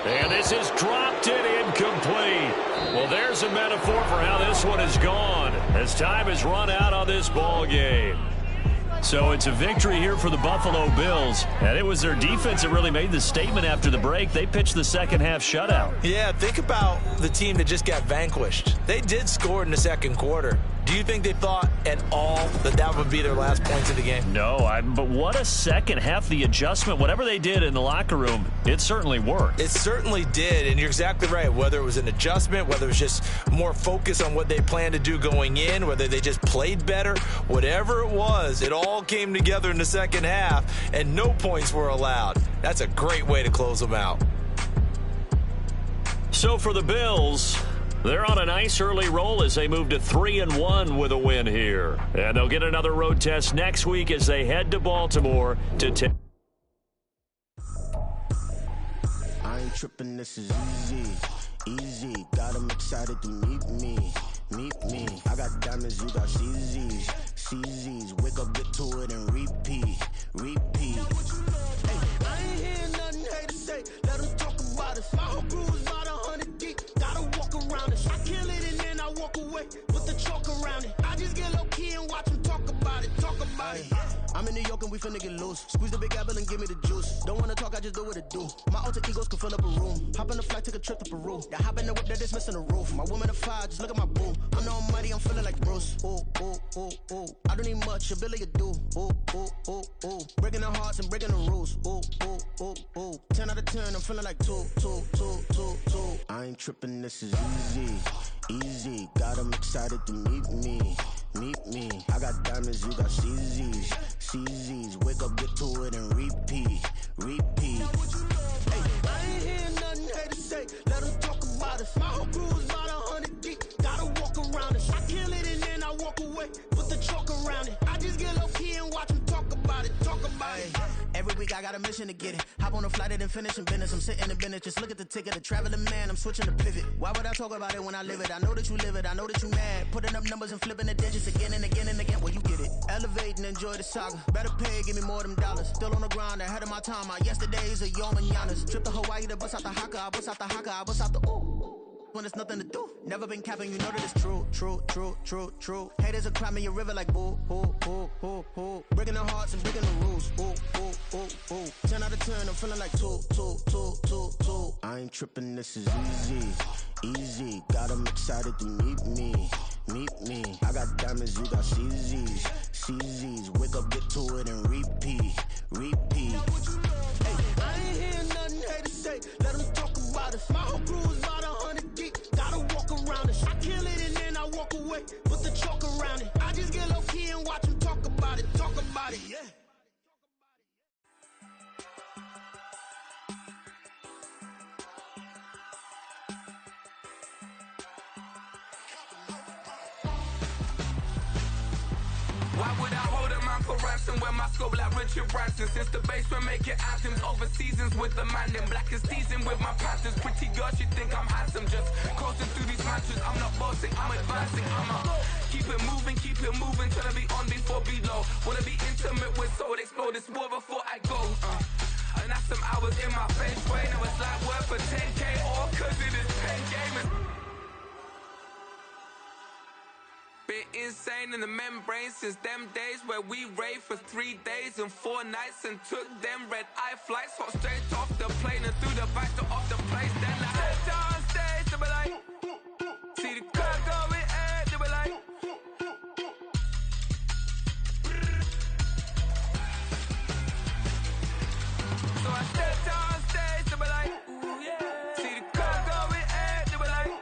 And this is dropped and incomplete. Well, there's a metaphor for how this one is gone as time has run out on this ball game. So it's a victory here for the Buffalo Bills. And it was their defense that really made the statement after the break. They pitched the second-half shutout. Yeah, think about the team that just got vanquished. They did score in the 2nd quarter. Do you think they thought at all that that would be their last points of the game? No, but what a second half. The adjustment, whatever they did in the locker room, it certainly worked. It certainly did, and you're exactly right. Whether it was an adjustment, whether it was just more focus on what they planned to do going in, whether they just played better, whatever it was, it all came together in the 2nd half, and no points were allowed. That's a great way to close them out. So for the Bills, They're on a nice early roll as they move to 3-1 with a win here. And they'll get another road test next week as they head to Baltimore to take. I ain't tripping, this is easy, easy. Got them excited to meet me. I got diamonds, you got CZs. Wake up, get to it, and repeat. Hey, I ain't hearing nothing haters say. Let them talk about us. My whole crew is about 100 deep. Gotta walk around it. I kill it and then I walk away with the chalk around it. I just get low key and watch them talk about it. I'm in New York and we finna get loose. Squeeze the big apple and give me the juice. Don't wanna talk, I just do what it do. My alter egos can fill up a room. Hop on the flight, take a trip to Peru. Yeah, hop in the whip that is missing the roof. My woman a fire, just look at my boo. I'm the almighty, I'm feeling like Bruce. Ooh. I don't need much, ability to do. Ooh. Breaking the hearts and breaking the rules. Ooh. 10 out of 10, I'm feeling like two. I ain't tripping, this is easy. Got them excited to meet me. I got diamonds, you got CZs. Wake up, get to it, and repeat. Hey, I ain't hearing nothing haters say. Let them talk about us. My whole crew is about 100 deep. Gotta walk around it. I kill it and then I walk away. Put the chalk around it. I just get low key and watch them talk about it. Every week I got a mission to get it. Hop on a flight and then finish in business. I'm sitting in business, just look at the ticket. A traveling man, I'm switching to pivot. Why would I talk about it when I live it? I know that you live it, I know that you mad. Putting up numbers and flipping the digits again and again and again. Well, you get it. Elevate and enjoy the saga. Better pay, give me more of them dollars. Still on the grind, ahead of my time. My yesterdays are your mananas. Trip to Hawaii to bust out the haka. I bust out the haka, I bust out the ooh. When there's nothing to do. Never been capping, you know that it's true. Haters will cry me a river like boo. Breaking the hearts and breaking the rules. Ooh. 10 out of 10, I'm feeling like two. I ain't tripping, this is easy. Got them excited to meet me. I got diamonds, you got CZs. Wake up, get to it, and repeat. Hey, I ain't hearing nothing haters say. Let them talk about us. My whole crew is about 100 deep. Gotta walk around it. I kill it and then I walk away. Put the chalk around it. I just get low key and watch them talk about it. Yeah. Why would I hold a man for ransom when my scope like Richard Branson? Since the basement making anthems over seasons with the man in black is teasing with my panthers. Pretty girl, she think I'm handsome. Just coasting through these mansions. I'm not bossing, I'm advancing. Keep it moving, trying to be on before below. Wanna be intimate with soul, explode this war before I go. And that's some hours in my face. Way now it's like work for 10K, all cause it is pen gaming. Been insane in the membrane since them days where we raved for 3 days and 4 nights and took them red eye flights, hot straight off the plane and through the back door of the place. Then I stepped on stage, they were like, see the crowd going ahead, they were like, so I stepped on stage, they were like, ooh yeah, see the crowd going ahead, they were like,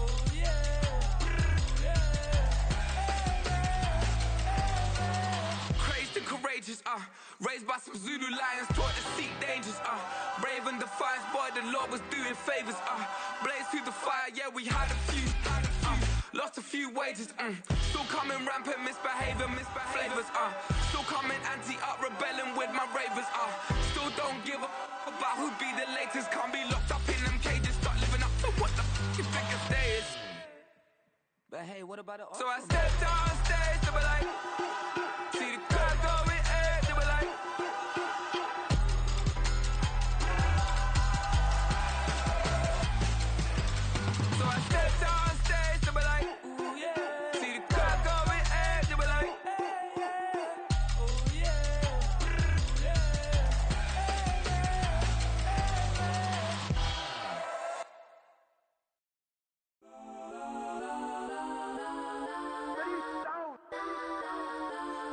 ooh yeah. Courageous, raised by some Zulu lions, taught to seek dangers, brave and defiant, boy, the Lord was doing favors, blaze through the fire, yeah, we had a few, lost a few wages, still coming rampant, misbehaving, flavors, still coming anti-up, rebelling with my ravers, still don't give a about who be the latest, can't be locked up in them cages, start living up to what the you think a day is. But hey, what about it? So I stepped on stage, they were like, see the crowd going ahead, they were like, so I stepped on stage, they were like, ooh yeah, see the crowd going ahead, they were like, ooh yeah,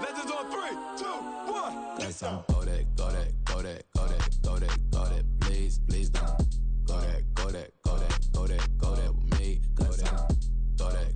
Legends on 3, 2, 1. Got some go that, please don't. Go that with me. Got some go that.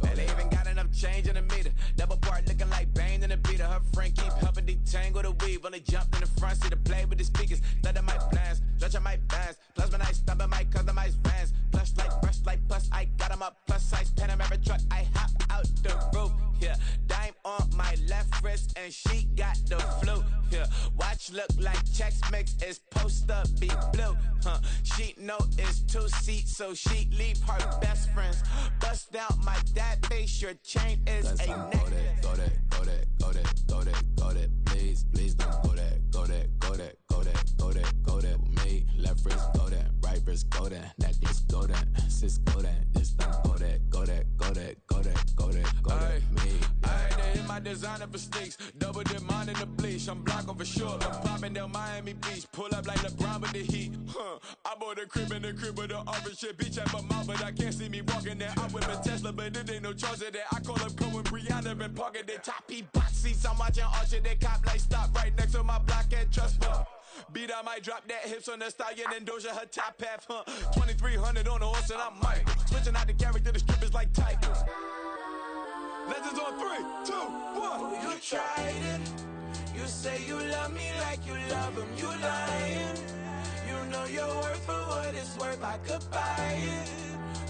Man, they even got enough change in the meter. Double part looking like Bane in the beater. Her friend keep helping these Tangle the weave, only jumped in the front seat to play with the speakers. Let my plans, stretch on my bands. Plus when I stumble my customized vans. Plush like brush like plus I got 'em up. Plus size Panamera truck, I hop out the roof. Yeah, dime on my left wrist and she got the flu. Yeah, watch look like checks mix is supposed to be blue. She know it's 2 seats, so she leave her best friends. Bust down my dad face, your chain is a necklace. Go that, go that, go that, go that, go that. Please, please don't go that, go that, go that, go that, go that, go that with me. Left wrist, go that, right wrist, go that, necklace, go that, sis, go that, this don't go that, go that, go that, go that, go that, go that, me. I had to hit my designer for sneaks, double dip mine in the bleach. I'm blocking for sure. I'm popping down Miami Beach, pull up like LeBron with the heat. I bought a crib in the crib with the orange shit. Beach at my mouth, but I can't see me walking there. I whip a Tesla, but it ain't no charge of that. I call up Cohen, Brianna, and parking the top P box seats. I'm watching Archer, they cop like stop right next to my block at Trust Bar. Beat, I might drop that hips on the stallion and Doja her top half, 2300 on the horse and I'm Mike. Switching out the character, the strippers like Tigers. Legends on 3, 2, 1. You tried it. You say you love me like you love him. You lying. You know your worth for what it's worth. I could buy it.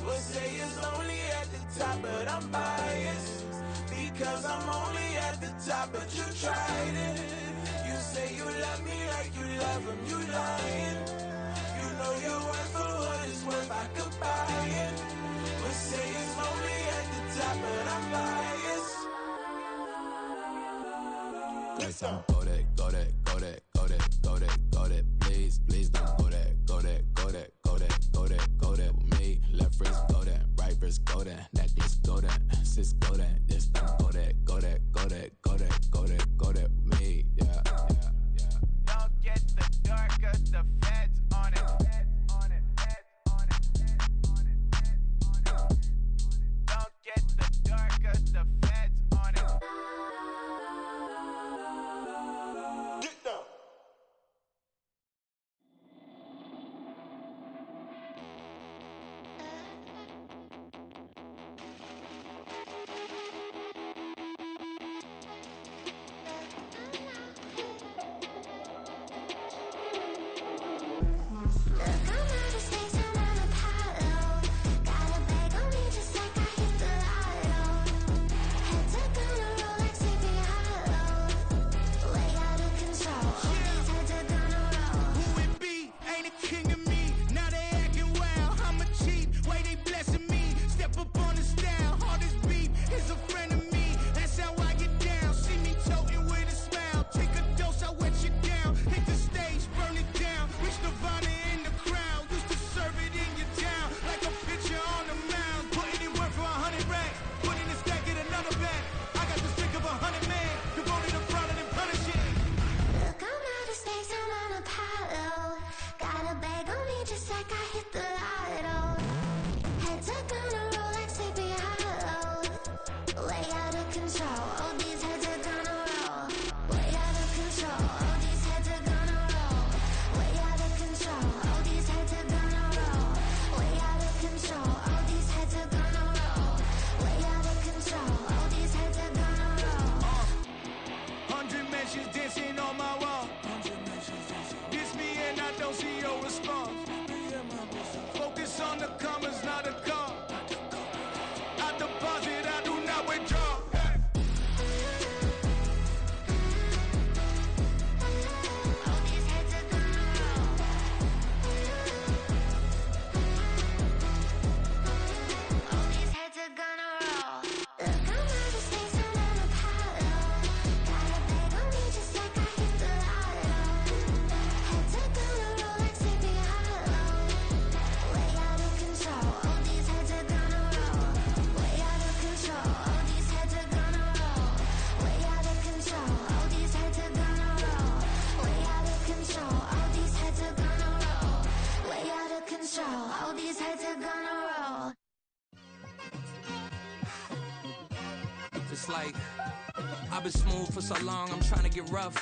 Would say it's only at the top, but I'm biased because I'm only at the top. But you tried it. You say you love me like you love him. You lying. You know your worth for what it's worth. I could buy it. Would say it's only at the top, but I'm biased. That's how go that, go that, go that, go that, go that, go that. Please, please don't go that, go that, go that, go that, go that, go that with me. Left wrist, go that, right wrist, go that, necklace, go that, sis, go that, this don't go that, go that, go that, go that, go that, go that with me. Yeah, yeah, yeah. Don't get the dark, cause the feds on it. Feds on it, feds on it, feds on it, feds on it. Don't get the dark, cause the feds on it. Get down. It's like I've been smooth for so long, I'm trying to get rough.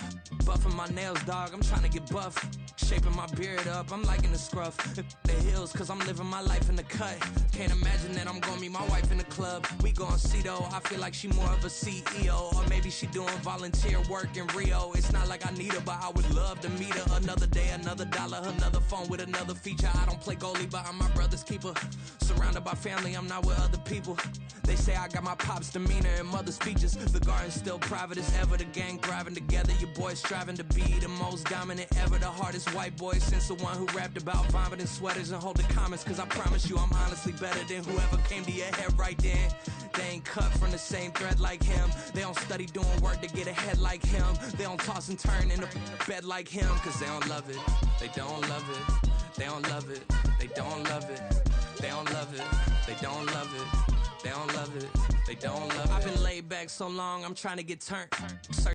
Buffing my nails, dog, I'm trying to get buff. Shaping my beard up, I'm liking the scruff. The hills, cause I'm living my life in the cut. Can't imagine that I'm gonna meet my wife in the club. We gon' see though, I feel like she more of a CEO. Or maybe she doing volunteer work in Rio. It's not like I need her, but I would love to meet her. Another day, another dollar, another phone with another feature. I don't play goalie, but I'm my brother's keeper. Surrounded by family, I'm not with other people. They say I got my pop's demeanor and mother's features. The garden's still private as ever. The gang thriving together. Your boys striving to be the most dominant ever. The hardest white boy since the one who rapped about vomiting sweaters and holding comments. Cause I promise you I'm honestly better than whoever came to your head right then. They ain't cut from the same thread like him. They don't study doing work to get ahead like him. They don't toss and turn in the bed like him. Cause they don't love it. They don't love it. They don't love it. They don't love it. They don't love it. They don't love it. They don't love it. They don't love it. I've been laid back so long, I'm trying to get turned.